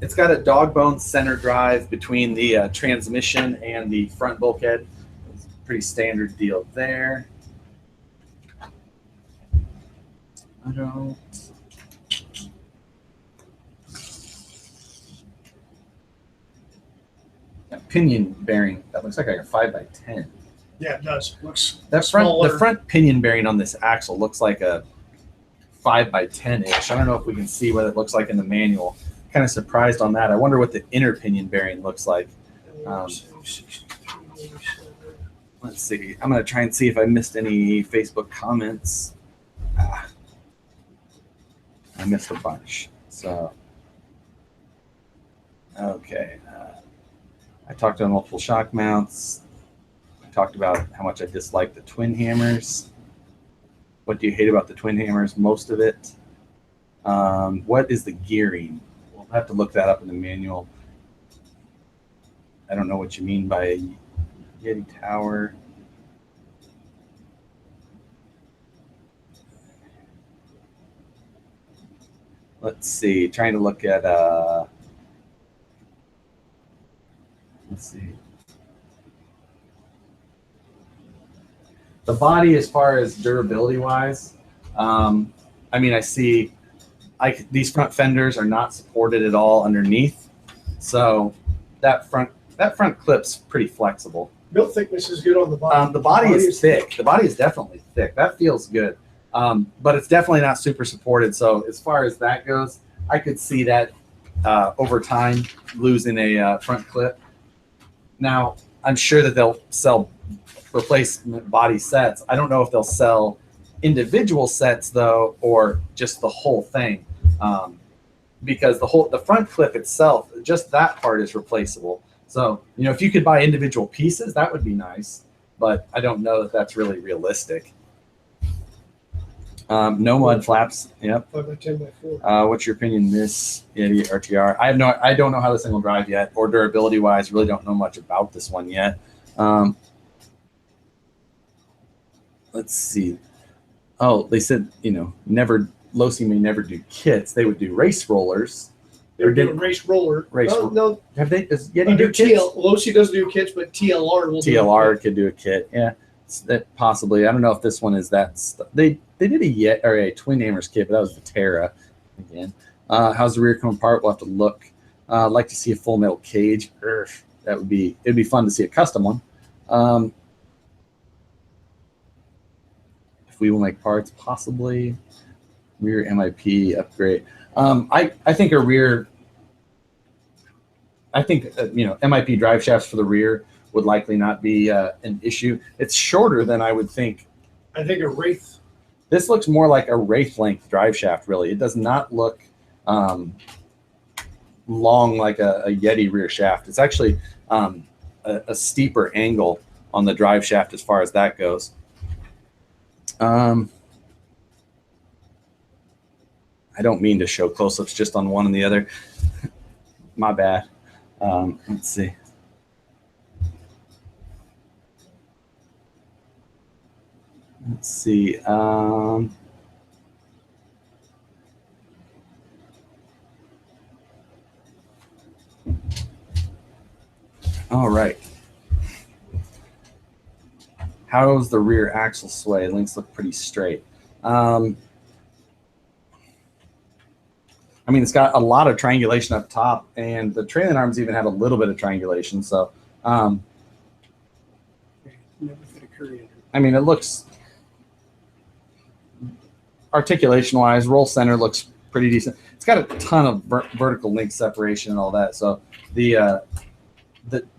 It's got a dog bone center drive between the transmission and the front bulkhead. It's a pretty standard deal there. That pinion bearing, that looks like a 5x10. Yeah, it does. Looks the front pinion bearing on this axle looks like a 5x10-ish. I don't know if we can see what it looks like in the manual. Kind of surprised on that. I wonder what the inner pinion bearing looks like. Let's see. I'm going to try and see if I missed any Facebook comments. I missed a bunch. So, okay. I talked about multiple shock mounts. I talked about how much I dislike the twin hammers. What do you hate about the twin hammers? Most of it. What is the gearing? We'll have to look that up in the manual. I don't know what you mean by a Yeti tower. Let's see, trying to look at, let's see. The body, as far as durability wise, I mean, I see these front fenders are not supported at all underneath. So that front clip's pretty flexible. Build thickness is good on the body. The body is thick. The body is definitely thick. That feels good. But it's definitely not super supported. So as far as that goes, I could see that over time losing a front clip. Now, I'm sure that they'll sell replacement body sets. I don't know if they'll sell individual sets though, or just the whole thing, because the front clip itself, just that part is replaceable. So if you could buy individual pieces, that would be nice, but I don't know that that's really realistic. No mud flaps. Yep. 5x10x4. What's your opinion, Miss Yeti RTR? I don't know how this thing will drive yet, or durability wise. Really don't know much about this one yet. Let's see. Oh, they said never. Losi may never do kits. They would do race rollers. They're doing race roller. No. Have they? Does Yeti do kits? Losi does do kits, but TLR will. TLR could do a kit. Yeah. That possibly. I don't know if this one is that. They did a twin namers kit, but that was the Terra again. How's the rear come apart? We'll have to look. I'd like to see a full metal cage. It'd be fun to see a custom one. If we will make parts, possibly rear MIP upgrade. I think a rear. I think MIP drive shafts for the rear would likely not be an issue. It's shorter than I would think. I think a Wraith. This looks more like a Wraith length drive shaft, really. It does not look long like a Yeti rear shaft. It's actually a steeper angle on the drive shaft as far as that goes. I don't mean to show close-ups just on one and the other. My bad. Let's see. Let's see. All right. How's the rear axle sway? Links look pretty straight. I mean, it's got a lot of triangulation up top, and the trailing arms even have a little bit of triangulation. So, Never fit a curry. I mean, it looks articulation-wise, roll center looks pretty decent. It's got a ton of vertical link separation and all that. So the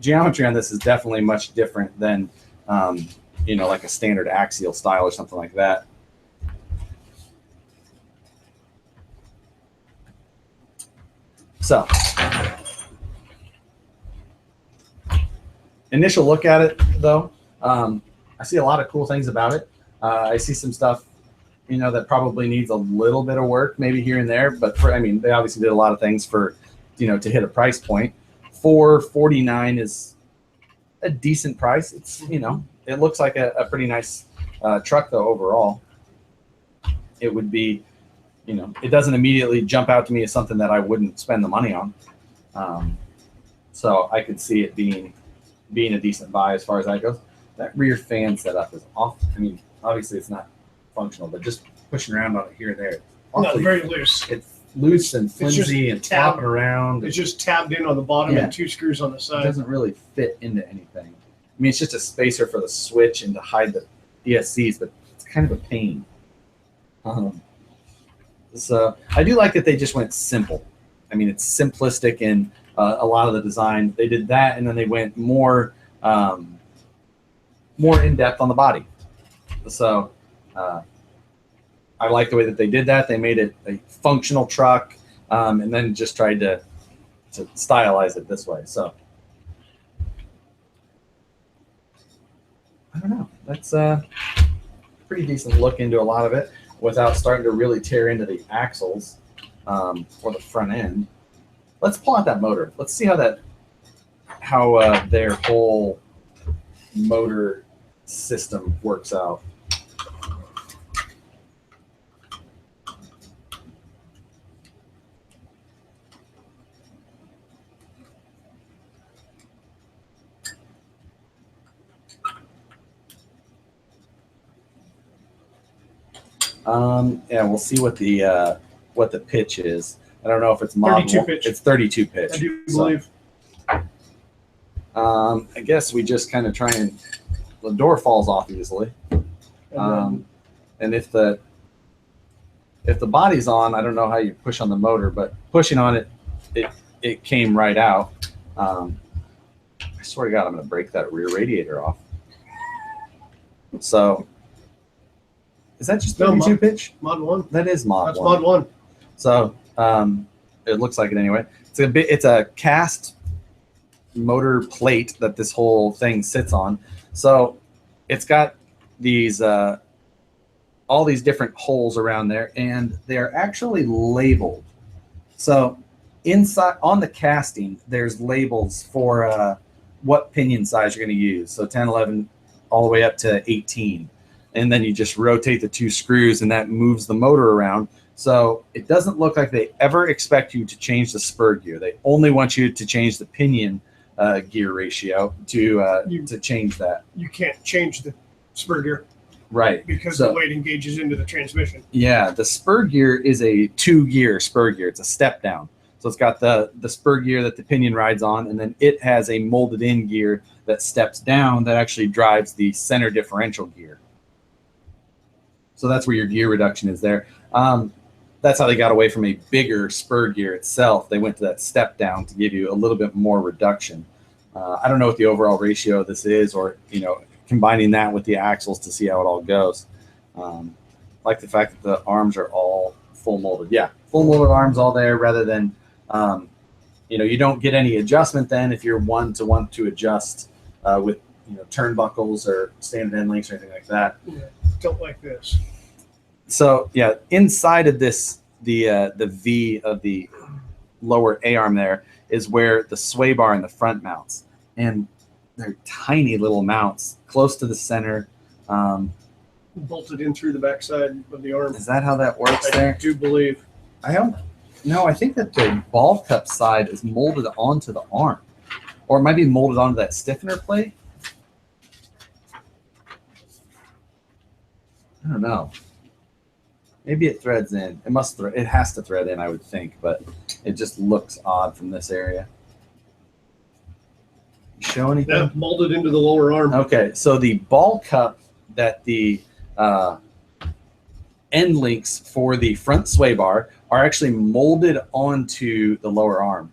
geometry on this is definitely much different than like a standard axial style or something like that. So, initial look at it, though, I see a lot of cool things about it. I see some stuff, that probably needs a little bit of work, maybe here and there. But they obviously did a lot of things for, to hit a price point. $449 is a decent price. It's, it looks like a pretty nice truck, though, overall. It would be. It doesn't immediately jump out to me as something that I wouldn't spend the money on. So I could see it being a decent buy as far as that goes. That rear fan setup is off. I mean, obviously it's not functional, but just pushing around on it here and there. Not very loose. It's loose and flimsy and flopping around. It's just tabbed in on the bottom and two screws on the side. It doesn't really fit into anything. I mean, it's just a spacer for the switch and to hide the ESCs, but it's kind of a pain. So I do like that they just went simple. I mean, it's simplistic in a lot of the design. They did that, and then they went more in depth on the body. So I like the way that they did that. They made it a functional truck, and then just tried to stylize it this way. So I don't know. That's a pretty decent look into a lot of it, without starting to really tear into the axles or the front end. Let's pull out that motor. Let's see how their whole motor system works out. Yeah, we'll see what the pitch is. I don't know if it's model. 32 pitch. It's 32 pitch. I do believe. I guess we just kind of try and the door falls off easily. And if the if the body's on, I don't know how you push on the motor, but pushing on it, it came right out. I swear to God, I'm going to break that rear radiator off. So, is that just 32 pitch? Mod 1. That is Mod 1. That's Mod 1. So, it looks like it anyway. It's a cast motor plate that this whole thing sits on. So, it's got these all these different holes around there, and they're actually labeled. So, inside on the casting, there's labels for what pinion size you're going to use. So 10, 11, all the way up to 18. And then you just rotate the 2 screws, and that moves the motor around. So it doesn't look like they ever expect you to change the spur gear. They only want you to change the pinion gear ratio to change that. You can't change the spur gear. Right. Because the weight engages into the transmission. Yeah, the spur gear is a 2-gear spur gear. It's a step down. So it's got the spur gear that the pinion rides on, and then it has a molded in gear that steps down that actually drives the center differential gear. So that's where your gear reduction is there. That's how they got away from a bigger spur gear itself. They went to that step down to give you a little bit more reduction. I don't know what the overall ratio of this is, or combining that with the axles to see how it all goes. Like the fact that the arms are all full molded. Yeah, full molded arms all there, rather than you don't get any adjustment then if you're one to adjust with turnbuckles or standard end links or anything like that. Yeah, don't like this. So yeah, inside of this, the V of the lower A arm there is where the sway bar in the front mounts, and they're tiny little mounts close to the center. Bolted in through the backside of the arm. Is that how that works there? I do believe. I don't. No, I think that the ball cup side is molded onto the arm, or it might be molded onto that stiffener plate. I don't know. Maybe it threads in. It must. It has to thread in, I would think, but it just looks odd from this area. You show anything? Yeah, molded into the lower arm. Okay, so the ball cup that the end links for the front sway bar are actually molded onto the lower arm,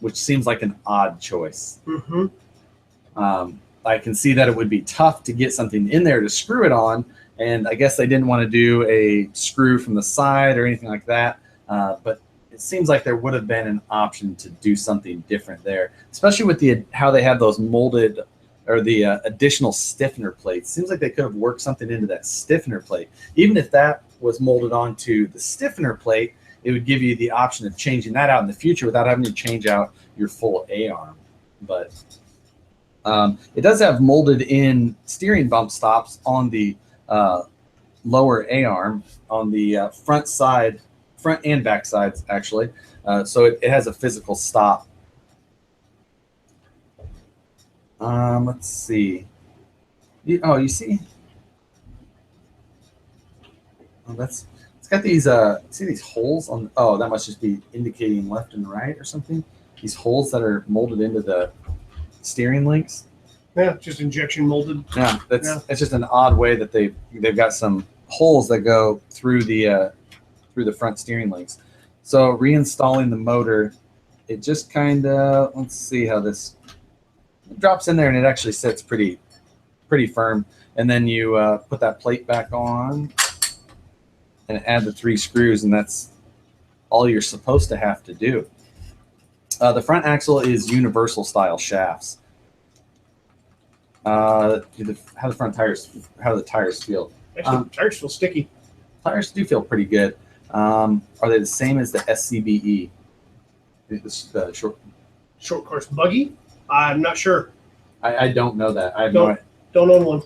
which seems like an odd choice. Mm-hmm. I can see that it would be tough to get something in there to screw it on, and I guess they didn't want to do a screw from the side or anything like that, but it seems like there would have been an option to do something different there, especially with how they have those molded or the additional stiffener plates. Seems like they could have worked something into that stiffener plate. Even if that was molded onto the stiffener plate, it would give you the option of changing that out in the future without having to change out your full A-arm. But it does have molded in steering bump stops on the lower A-arm on the front and back sides, actually. So it has a physical stop. Let's see. You see? Oh, it's got these, see these holes on, that must just be indicating left and right or something. These holes that are molded into the steering links. Yeah, just injection molded. Yeah, it's just an odd way that they've got some holes that go through the front steering links. So reinstalling the motor, it just kind of, let's see how this drops in there, and it actually sits pretty firm. And then you put that plate back on and add the 3 screws, and that's all you're supposed to have to do. The front axle is universal style shafts. How do the tires feel? Actually, tires feel sticky. Tires do feel pretty good. Are they the same as the SCBE? The short course buggy? I'm not sure. I don't know that. I have don't own one.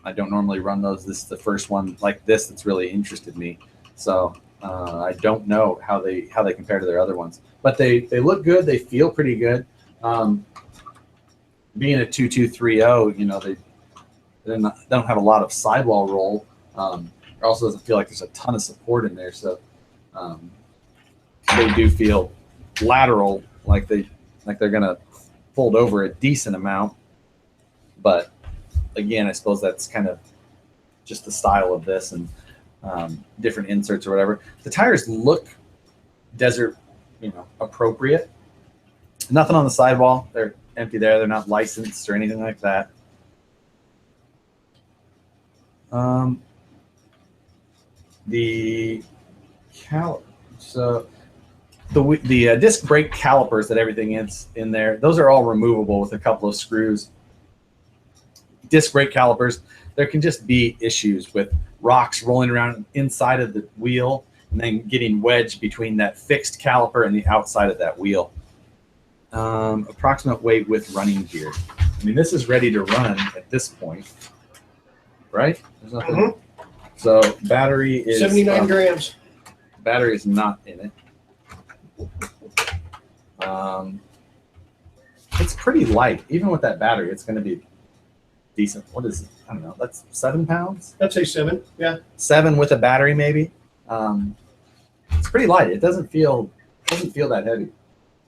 I don't normally run those. This is the first one like this that's really interested me. So I don't know how they compare to their other ones, but they look good. They feel pretty good. Being a 2230, they don't have a lot of sidewall roll. It also doesn't feel like there's a ton of support in there, so they do feel lateral, like they're gonna fold over a decent amount. But again, I suppose that's kind of just the style of this and different inserts or whatever. The tires look desert, appropriate. Nothing on the sidewall. They're empty there. They're not licensed or anything like that. The disc brake calipers that everything is in there, those are all removable with a couple of screws. Disc brake calipers, there can just be issues with rocks rolling around inside of the wheel and then getting wedged between that fixed caliper and the outside of that wheel. Approximate weight with running gear. I mean, this is ready to run at this point, right? There's nothing. Mm-hmm. So battery is 79 grams. Battery is not in it. It's pretty light. Even with that battery, it's going to be decent. What is it? I don't know. That's 7 pounds? I'd say 7, yeah. 7 with a battery, maybe. It's pretty light. It doesn't feel that heavy.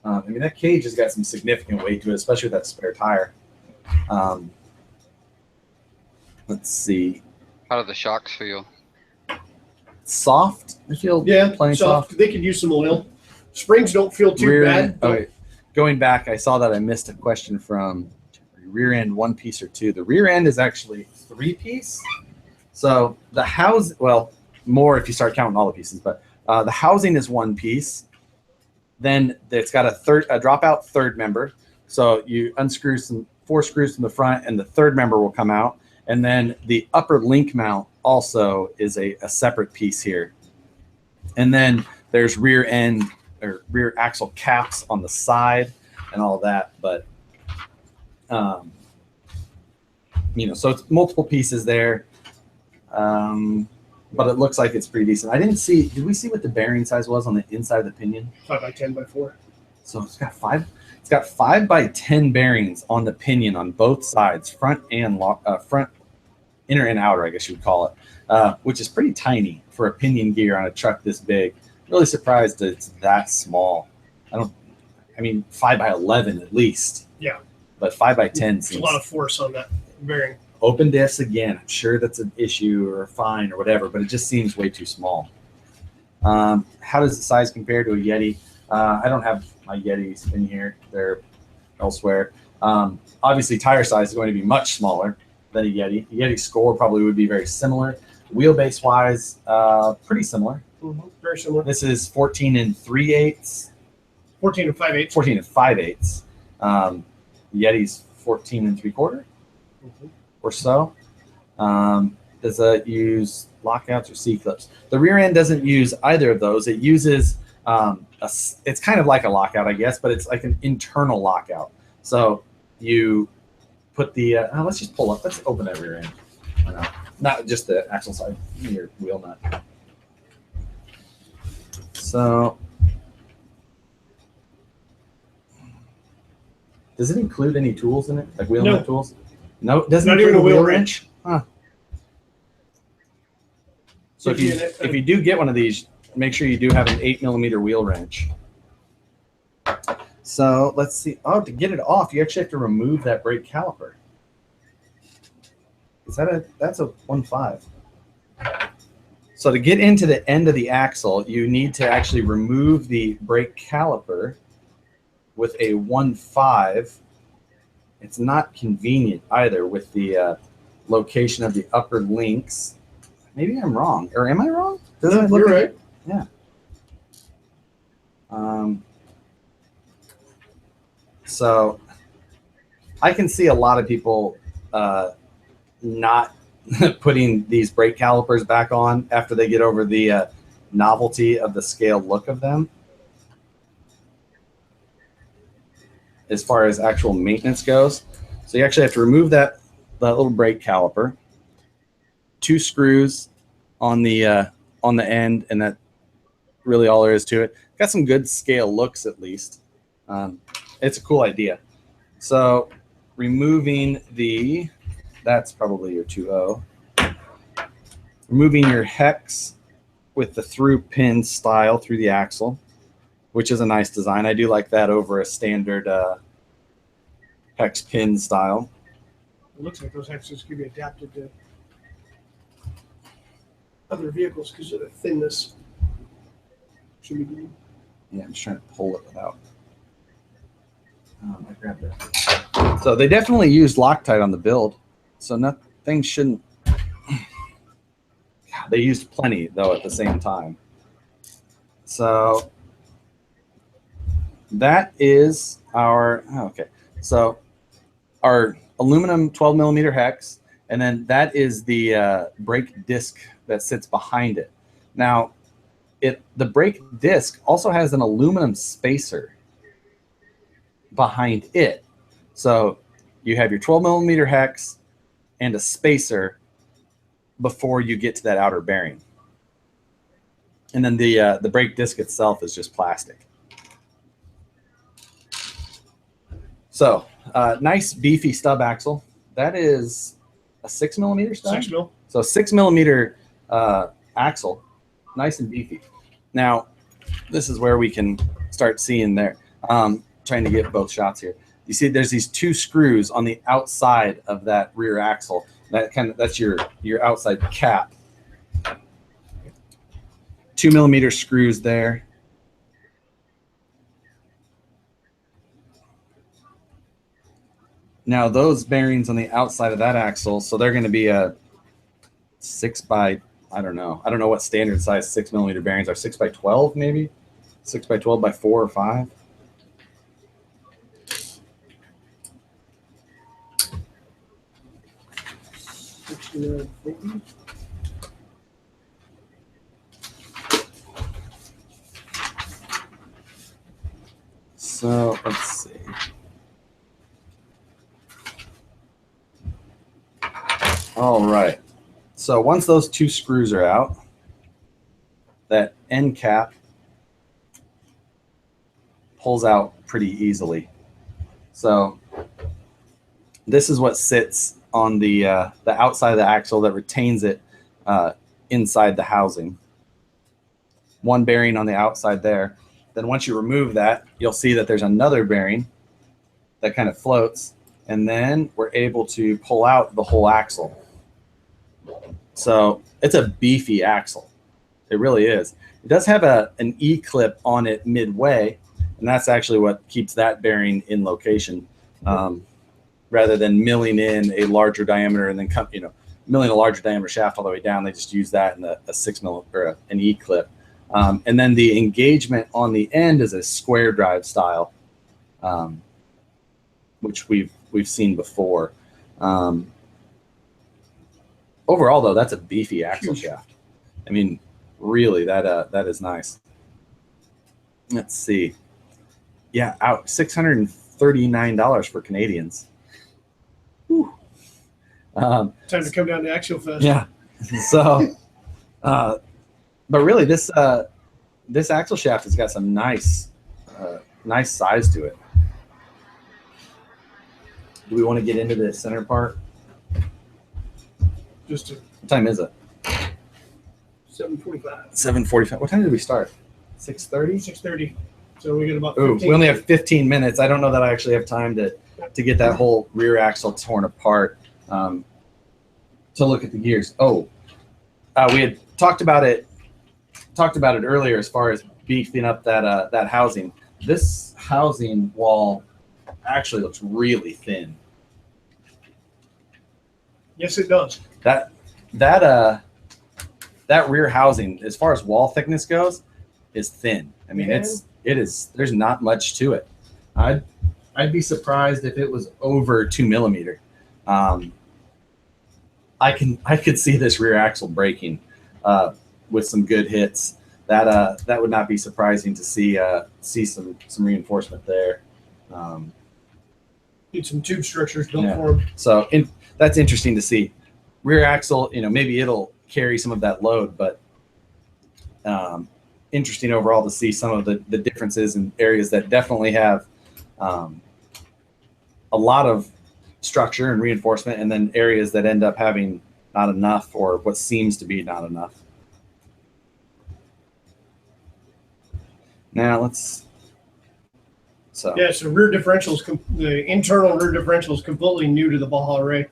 I mean, that cage has got some significant weight to it, especially with that spare tire. Let's see. How do the shocks feel? Soft. They feel plain soft. They could use some oil. Springs don't feel too bad. Okay. Going back, I saw that I missed a question from rear end 1 piece or 2. The rear end is actually 3 piece. So the more if you start counting all the pieces, but the housing is 1 piece. Then it's got a dropout third member. So you unscrew 4 screws from the front, and the third member will come out. And then the upper link mount also is a separate piece here. And then there's rear end or rear axle caps on the side and all that. But, so it's multiple pieces there. But it looks like it's pretty decent. Did we see what the bearing size was on the inside of the pinion? 5x10x4. So it's got 5x10 bearings on the pinion on both sides, front and front, inner and outer, I guess you would call it, which is pretty tiny for a pinion gear on a truck this big. Really surprised that it's that small. 5x11 at least. Yeah. But 5x10 seems a lot of force on that bearing. Open diffs again. I'm sure that's an issue or a fine or whatever, but it just seems way too small. How does the size compare to a Yeti? I don't have my Yetis in here. They're elsewhere. Obviously, tire size is going to be much smaller than a Yeti. The Yeti score probably would be very similar. Wheelbase-wise, pretty similar. Mm-hmm. Very similar. This is 14 3/8. 14 and 5/8. 14 and 5/8. Yeti's 14 3/4 or so. Does it use lockouts or C-clips? The rear end doesn't use either of those. It uses it's kind of like a lockout, I guess, but it's like an internal lockout. So you put the let's just pull up. Let's open that rear end. Not just the axle side, your wheel nut. So does it include any tools in it, like wheel nut tools? No, it doesn't. Not even a wheel wrench. Huh. So if you do get one of these, make sure you do have an 8mm wheel wrench. So let's see. Oh, to get it off, you actually have to remove that brake caliper. That's a 1.5. So to get into the end of the axle, you need to actually remove the brake caliper with a 1.5. It's not convenient either with the location of the upper links. Maybe I'm wrong, or am I wrong? No, you're right. Yeah. So I can see a lot of people not putting these brake calipers back on after they get over the novelty of the scale look of them. As far as actual maintenance goes. So you actually have to remove that little brake caliper, 2 screws on the end, and that really all there is to it. Got some good scale looks at least. It's a cool idea. So removing that's probably your 2.0. Removing your hex with the through pin style through the axle, which is a nice design. I do like that over a standard hex pin style. It looks like those hexes can be adapted to other vehicles because of the thinness. Should be good. Yeah, I'm just trying to pull it without. I grabbed it. So they definitely used Loctite on the build, so nothing shouldn't. They used plenty though at the same time. So that is our okay. So our aluminum 12 millimeter hex, and then that is the brake disc that sits behind it. Now, the brake disc also has an aluminum spacer behind it. So you have your 12 millimeter hex and a spacer before you get to that outer bearing. And then the brake disc itself is just plastic. So nice beefy stub axle. That is a 6 millimeter stub? 6 mil. So 6 millimeter axle, nice and beefy. Now, this is where we can start seeing there. Trying to get both shots here. You see there's these 2 screws on the outside of that rear axle. That's your outside cap. 2 millimeter screws there. Now those bearings on the outside of that axle, so they're going to be a 6 by, I don't know what standard size 6 millimeter bearings are. 6 by 12 maybe, 6 by 12 by 4 or 5. So let's see. All right. So once those 2 screws are out, that end cap pulls out pretty easily. So this is what sits on the outside of the axle that retains it inside the housing. 1 bearing on the outside there. Then once you remove that, you'll see that there's another bearing that kind of floats, and then we're able to pull out the whole axle. So it's a beefy axle. It really is. It does have an E-clip on it midway, and that's actually what keeps that bearing in location, rather than milling in a larger diameter and then milling a larger diameter shaft all the way down. They just use that in a 6 mil or an E-clip. And then the engagement on the end is a square drive style, which we've seen before. Overall, though, that's a beefy axle shaft. I mean, really, that is nice. Let's see. Yeah, out $639 for Canadians. Whew. Time to come down to Axial Fest. Yeah. So, but really, this axle shaft has got some nice size to it. Do we want to get into the center part? What time is it? 7:45. 7:45. What time did we start? 6:30? 6:30. So we got about 15 we only have 15 minutes. I don't know that I actually have time to get that whole rear axle torn apart. To look at the gears. We had talked about it earlier as far as beefing up that housing. This housing wall actually looks really thin. Yes, it does. That rear housing, as far as wall thickness goes, is thin. I mean, it is. There's not much to it. I'd be surprised if it was over 2 millimeter. I could see this rear axle breaking with some good hits. That would not be surprising to see some reinforcement there. Need some tube structures built for them. So that's interesting to see. Rear axle, maybe it'll carry some of that load, but interesting overall to see some of the differences in areas that definitely have a lot of structure and reinforcement, and then areas that end up having not enough, or what seems to be not enough. Now so rear differentials, the internal rear differential is completely new to the Baja array.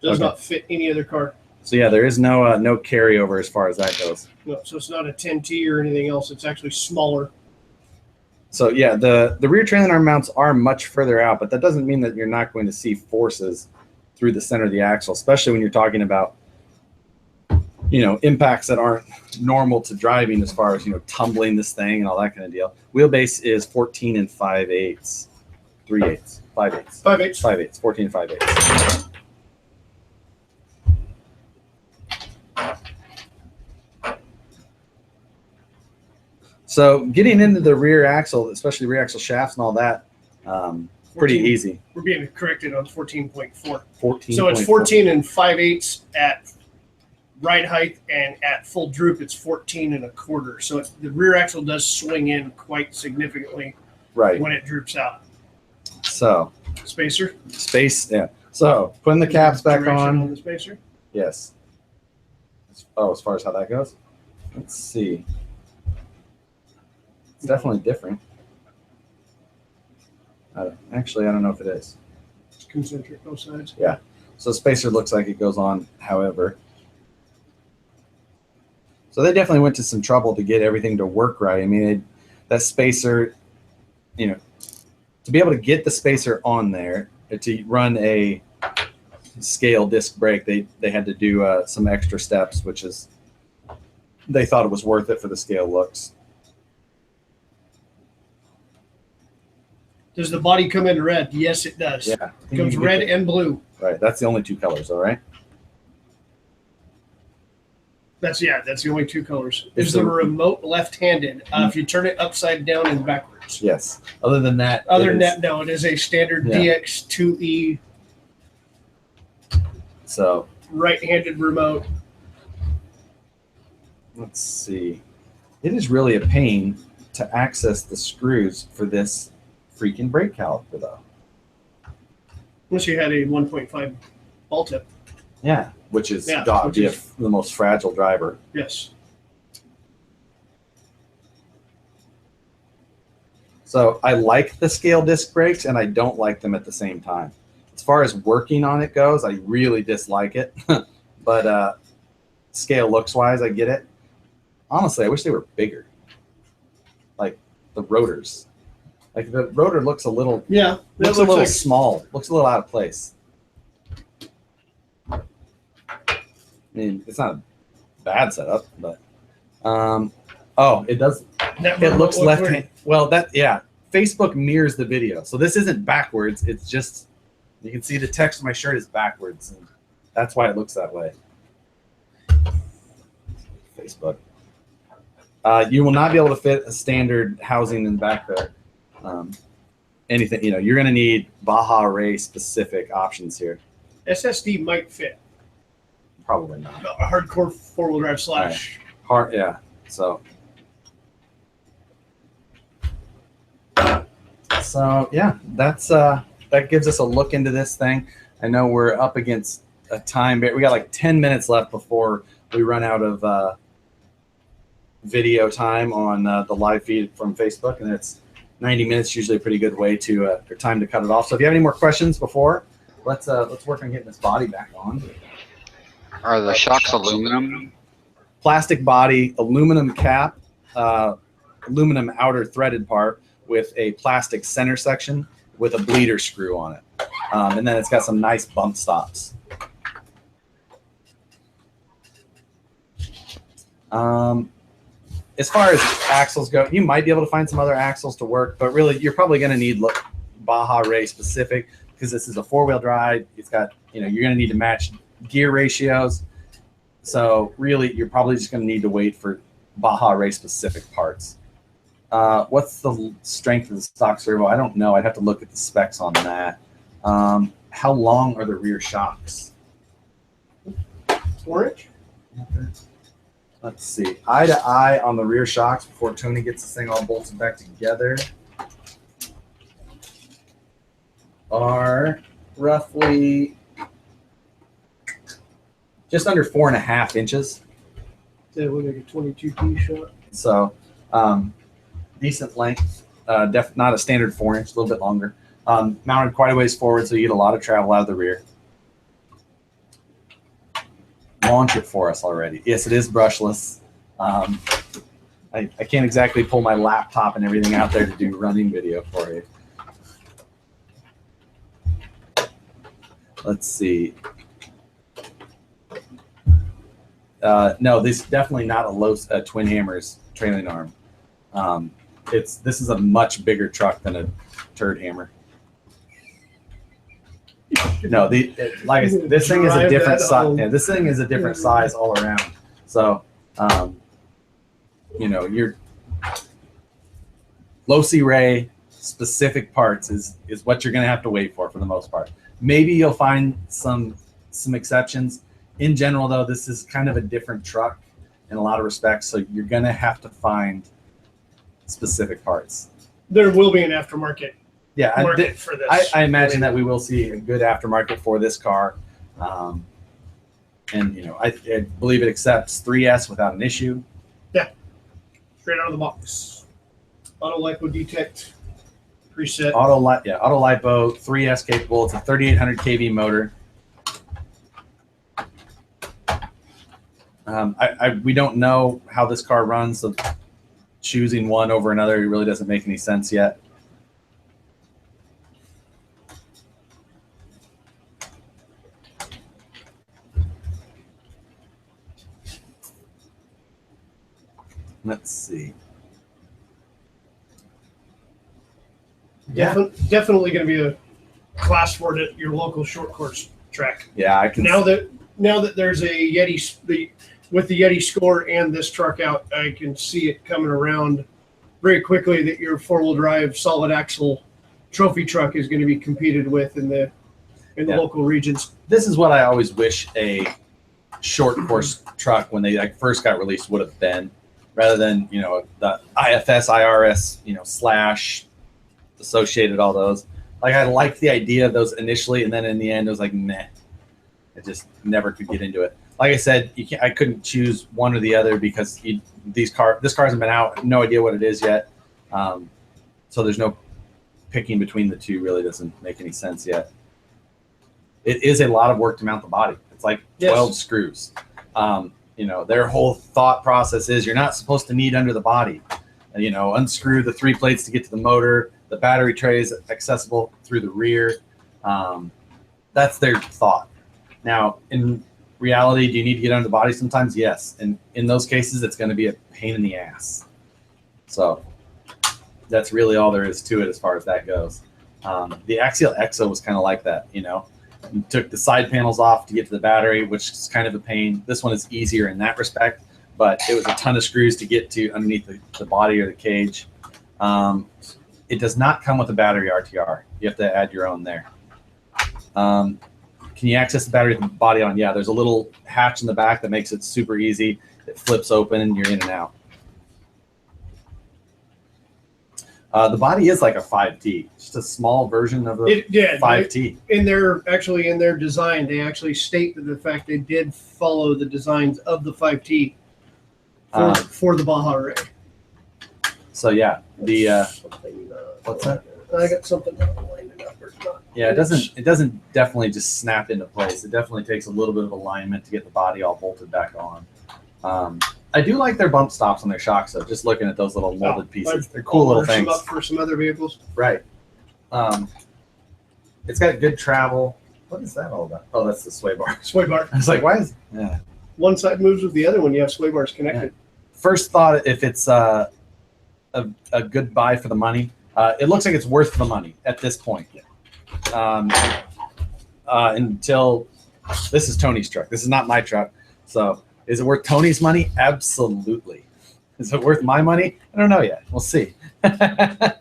Does not fit any other car. So yeah, there is no no carryover as far as that goes. No, so it's not a 10T or anything else. It's actually smaller. So yeah, the rear trailing arm mounts are much further out, but that doesn't mean that you're not going to see forces through the center of the axle, especially when you're talking about, you know, impacts that aren't normal to driving as far as, you know, tumbling this thing and all that kind of deal. Wheelbase is 14 and 5/8, 3/8, 5/8, 5/8, 5/8, 14 and 5/8. So getting into the rear axle, especially rear axle shafts and all that, pretty easy. We're being corrected on 14.4. 14. So it's 14 and 5/8 at ride height, and at full droop, it's 14 1/4. So the rear axle does swing in quite significantly when it droops out. So spacer. Yeah. So putting the caps back on the spacer. Yes. Oh, as far as how that goes, let's see. It's definitely different. Actually, I don't know if it is. It's concentric both sides. Yeah. So spacer looks like it goes on, however. So they definitely went to some trouble to get everything to work right. I mean, that spacer, you know, to be able to get the spacer on there, to run a scale disc brake, they had to do some extra steps, which is, they thought it was worth it for the scale looks. Does the body come in red? Yes, it does. Yeah. It comes red and blue. Right. That's the only two colors, all right? That's the only two colors. Is the remote left-handed? If you turn it upside down and backwards. Yes. Other than that. No, it is a standard DX2E. So. Right-handed remote. Let's see. It is really a pain to access the screws for this freaking brake caliper, though. Unless you had a 1.5 ball tip. Yeah, which is the most fragile driver. Yes. So I like the scale disc brakes, and I don't like them at the same time. As far as working on it goes, I really dislike it. But scale looks-wise, I get it. Honestly, I wish they were bigger. Like the rotors. Like the rotor looks a little looks a little small. Looks a little out of place. I mean, it's not a bad setup, but oh, it does. It looks left hand. Well, Facebook mirrors the video, so this isn't backwards. It's just, you can see the text on my shirt is backwards, and that's why it looks that way. Facebook. You will not be able to fit a standard housing in the back there. Anything, you know, you're going to need Baja Ray specific options here. SSD might fit. Probably not. A hardcore four-wheel drive slash. Hard, yeah. So yeah, that's that gives us a look into this thing. I know we're up against a time, but we got like 10 minutes left before we run out of video time on the live feed from Facebook, and it's 90 minutes, usually a pretty good way to or time to cut it off. So if you have any more questions before, let's work on getting this body back on. Are the shocks aluminum? Plastic body, aluminum cap, aluminum outer threaded part with a plastic center section with a bleeder screw on it. And then it's got some nice bump stops. As far as axles go, you might be able to find some other axles to work, but really you're probably going to need Baja Ray specific, because this is a four-wheel drive. It's got, you know, you're going to need to match gear ratios. So really you're probably just going to need to wait for Baja Ray specific parts. What's the strength of the stock servo? I don't know. I'd have to look at the specs on that. How long are the rear shocks? 4 inch? Let's see. Eye to eye on the rear shocks before Tony gets this thing all bolted back together are roughly just under 4.5 inches. That would make a 22T shot. So decent length. Not a standard 4-inch, a little bit longer. Mounted quite a ways forward, so you get a lot of travel out of the rear. launch it for us already. Yes, it is brushless. I can't exactly pull my laptop and everything out there to do running video for you. Let's see. No, this is definitely not a Twin Hammers trailing arm. This is a much bigger truck than a turd hammer. No, like I said, this thing is a different size. Yeah, this thing is a different size all around. So, you know, your Losi Ray specific parts is what you're going to have to wait for the most part. Maybe you'll find some exceptions. In general, though, this is kind of a different truck in a lot of respects, so you're going to have to find specific parts. There will be an aftermarket market for this. I imagine that we will see a good aftermarket for this car. And, you know, I believe it accepts 3S without an issue. Yeah, straight out of the box. Auto lipo detect preset. Auto lipo, 3S capable. It's a 3800 kV motor. We don't know how this car runs, so choosing one over another really doesn't make any sense yet. Let's see. Definitely going to be a class for it at your local short course track. Yeah, I can. Now that there's a Yeti, with the Yeti Score and this truck out, I can see it coming around very quickly that your 4-wheel drive solid axle trophy truck is going to be competed with in the local regions. This is what I always wish a short course truck when they first got released would have been, rather than, you know, the IFS, IRS, you know, slash associated, all those. Like, I liked the idea of those initially, and then in the end it was like, meh. I just never could get into it. Like I said, I couldn't choose one or the other because this car hasn't been out. No idea what it is yet. So there's no picking between the two. Really doesn't make any sense yet. It is a lot of work to mount the body. It's like 12 screws. You know, their whole thought process is you're not supposed to need under the body. You know, unscrew the 3 plates to get to the motor. The battery tray is accessible through the rear. That's their thought. Now, in reality, do you need to get under the body sometimes? Yes. And in those cases, it's going to be a pain in the ass. So that's really all there is to it as far as that goes. The Axial Exo was kind of like that, you know. You took the side panels off to get to the battery, which is kind of a pain. This one is easier in that respect, but it was a ton of screws to get to underneath the body or the cage. It does not come with a battery RTR. You have to add your own there. Can you access the battery with the body on? Yeah, there's a little hatch in the back that makes it super easy. It flips open and you're in and out. The body is like a 5T, just a small version of the 5T. In their design, they actually state that the fact they did follow the designs of the 5T for the Baja Ray. So yeah, what's that? I got something lined up or not. Yeah, it doesn't definitely just snap into place. It definitely takes a little bit of alignment to get the body all bolted back on. I do like their bump stops on their shocks, though. Just looking at those little molded pieces, they're cool little things. Up for some other vehicles, right? It's got good travel. What is that all about? Oh, that's the sway bar. Sway bar. I was like, why is one side moves with the other when you have sway bars connected? Yeah. First thought, if it's a good buy for the money, it looks like it's worth the money at this point. Until this is Tony's truck. This is not my truck, so. Is it worth Tony's money? Absolutely. Is it worth my money? I don't know yet. We'll see. But,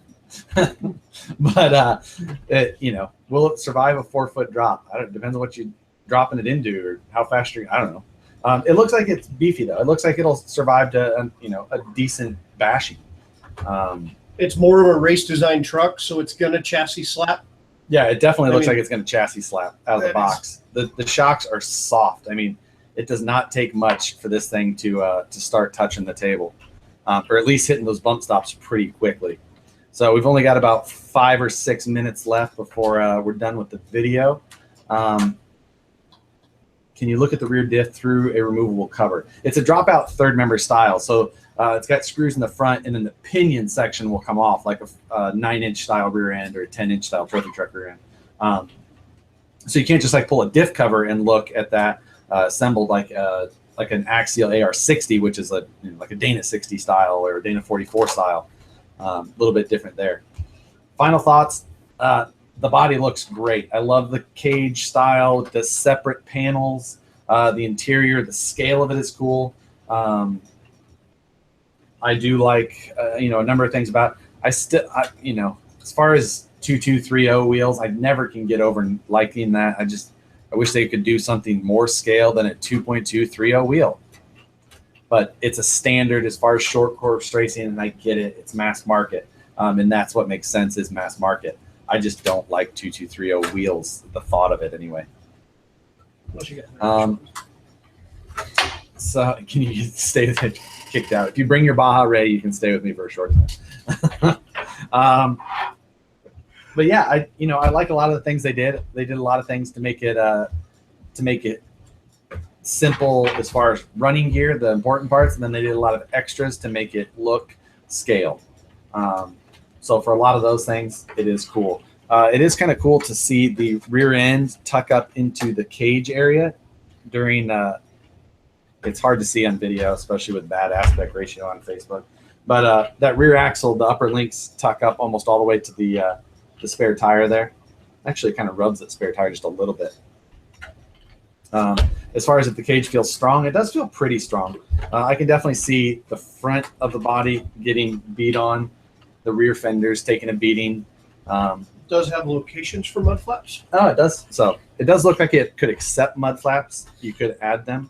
you know, will it survive a 4-foot drop? It depends on what you're dropping it into or how fast you're, I don't know. It looks like it's beefy, though. It looks like it'll survive to, a decent bashing. It's more of a race design truck, so it's going to chassis slap. Yeah, it definitely looks like it's going to chassis slap out of the box. The shocks are soft. I mean, it does not take much for this thing to start touching the table, or at least hitting those bump stops pretty quickly. So we've only got about 5 or 6 minutes left before we're done with the video. Can can you look at the rear diff through a removable cover? It's a dropout third member style. So it's got screws in the front, and then the pinion section will come off like a 9-inch style rear end or a 10-inch style trophy truck rear end. So you can't just like pull a diff cover and look at that assembled like an axial AR60, which is like a Dana 60 style or a Dana 44 style. A little bit different there. Final thoughts. The body looks great. I love the cage style with the separate panels. The interior, the scale of it is cool. I do like, a number of things about it. As far as 2230 wheels, I never can get over liking that. I wish they could do something more scale than a 2.230 wheel. But it's a standard as far as short course racing, and I get it. It's mass market, and that's what makes sense is mass market. I just don't like 2230 wheels, the thought of it anyway. So can you stay with it? Kicked out. If you bring your Baja Ray, you can stay with me for a short time. But yeah, I like a lot of the things they did. They did a lot of things to make it simple as far as running gear, the important parts, and then they did a lot of extras to make it look scale. So for a lot of those things, it is cool. It is kind of cool to see the rear end tuck up into the cage area during. It's hard to see on video, especially with bad aspect ratio on Facebook. But that rear axle, the upper links tuck up almost all the way to the spare tire there. Actually, it kind of rubs that spare tire just a little bit. As far as if the cage feels strong, it does feel pretty strong. I can definitely see the front of the body getting beat on, the rear fenders taking a beating. Does have locations for mud flaps? Oh, it does. So it does look like it could accept mud flaps. You could add them.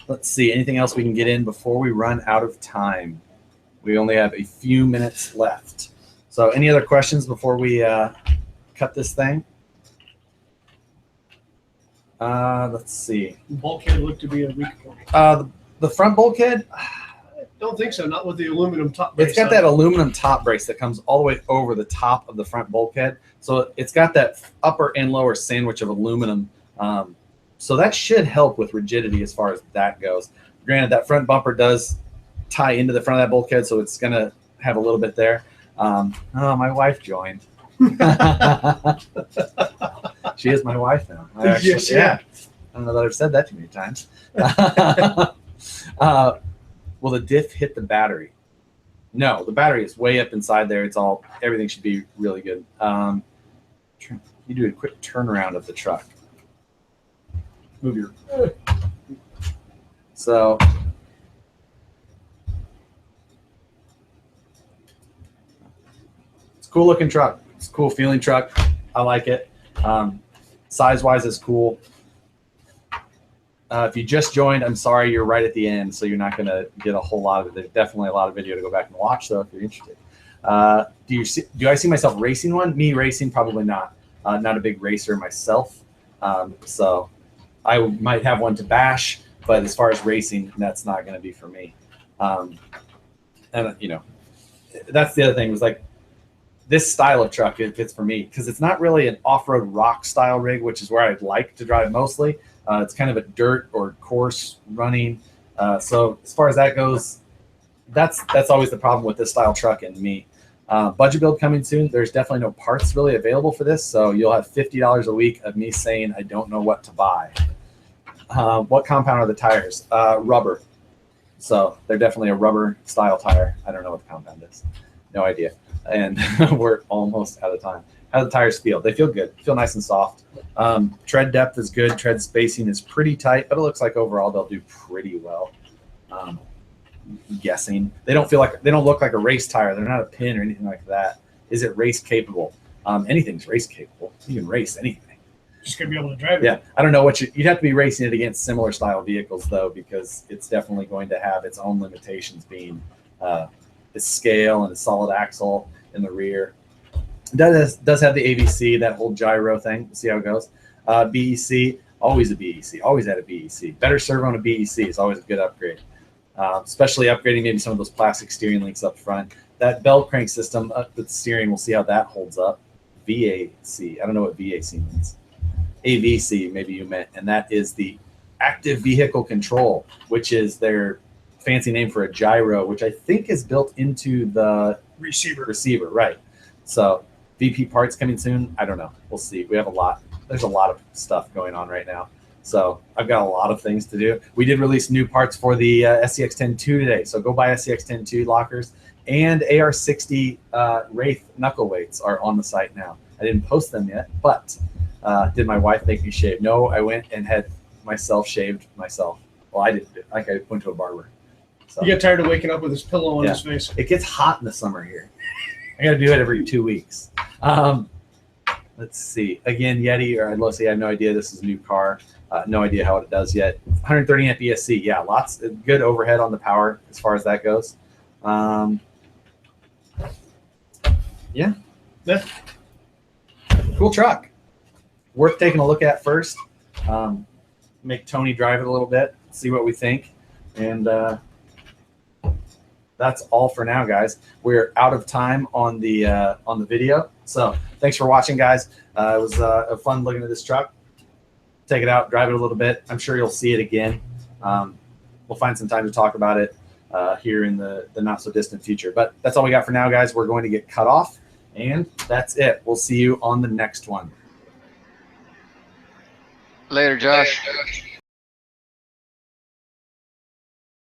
Let's see. Anything else we can get in before we run out of time? We only have a few minutes left. So any other questions before we cut this thing? Let's see. Bulkhead looked to be a weak point. The front bulkhead? Don't think so. Not with the aluminum top brace. It's got that aluminum top brace that comes all the way over the top of the front bulkhead. So it's got that upper and lower sandwich of aluminum. So that should help with rigidity as far as that goes. Granted, that front bumper does tie into the front of that bulkhead, so it's going to have a little bit there. Oh, my wife joined. She is my wife now. Yes, yeah. I don't know that I've said that too many times. Will the diff hit the battery? No, the battery is way up inside there. Everything should be really good. You do a quick turnaround of the truck. Move your. So. It's a cool looking truck. It's a cool feeling truck. I like it. Size wise, it's cool. If you just joined, I'm sorry, you're right at the end, so you're not going to get a whole lot of it. There's definitely a lot of video to go back and watch, though, if you're interested. Do I see myself racing one? Me racing, probably not. Not a big racer myself, so I might have one to bash, but as far as racing, that's not going to be for me. And that's the other thing was like this style of truck, it fits for me because it's not really an off-road rock style rig, which is where I'd like to drive mostly. It's kind of a dirt or course running. So as far as that goes, that's always the problem with this style truck and me. Budget build coming soon. There's definitely no parts really available for this. So you'll have $50 a week of me saying, I don't know what to buy. What compound are the tires? Rubber. So they're definitely a rubber style tire. I don't know what the compound is. No idea. And we're almost out of time. How do the tires feel? They feel good. Feel nice and soft. Tread depth is good. Tread spacing is pretty tight, but it looks like overall they'll do pretty well. Guessing. They don't look like a race tire. They're not a pin or anything like that. Is it race capable? Anything's race capable. You can race anything. Just gonna be able to drive it. Yeah, I don't know you'd have to be racing it against similar style vehicles though, because it's definitely going to have its own limitations, being its scale and a solid axle in the rear. It does have the AVC, that whole gyro thing. We'll see how it goes. BEC, always a BEC. Always had a BEC. Better servo on a BEC is always a good upgrade. Especially upgrading maybe some of those plastic steering links up front. That bell crank system up with the steering, we'll see how that holds up. VAC, I don't know what VAC means. AVC, maybe you meant, and that is the active vehicle control, which is their fancy name for a gyro, which I think is built into the receiver, right? So VP parts coming soon. I don't know. We'll see. We have a lot. There's a lot of stuff going on right now. So I've got a lot of things to do. We did release new parts for the SCX-10-2 today. So go buy SCX-10-2 lockers, and AR-60 Wraith knuckle weights are on the site now. I didn't post them yet, but did my wife make me shave? No, I went and had myself shaved myself. Well, I didn't do it. Like I went to a barber. So. You get tired of waking up with his pillow on his face. It gets hot in the summer here. I got to do it every 2 weeks. Let's see. Again, Yeti or Losi, I have no idea. This is a new car. No idea how it does yet. 130 amp ESC. Yeah, lots of good overhead on the power as far as that goes. Yeah. Cool truck. Worth taking a look at first. Make Tony drive it a little bit, see what we think. And that's all for now, guys. We're out of time on the video. So thanks for watching, guys. It was fun looking at this truck. Take it out, drive it a little bit. I'm sure you'll see it again. We'll find some time to talk about it here in the not so distant future. But that's all we got for now, guys. We're going to get cut off, and that's it. We'll see you on the next one. Later, Josh.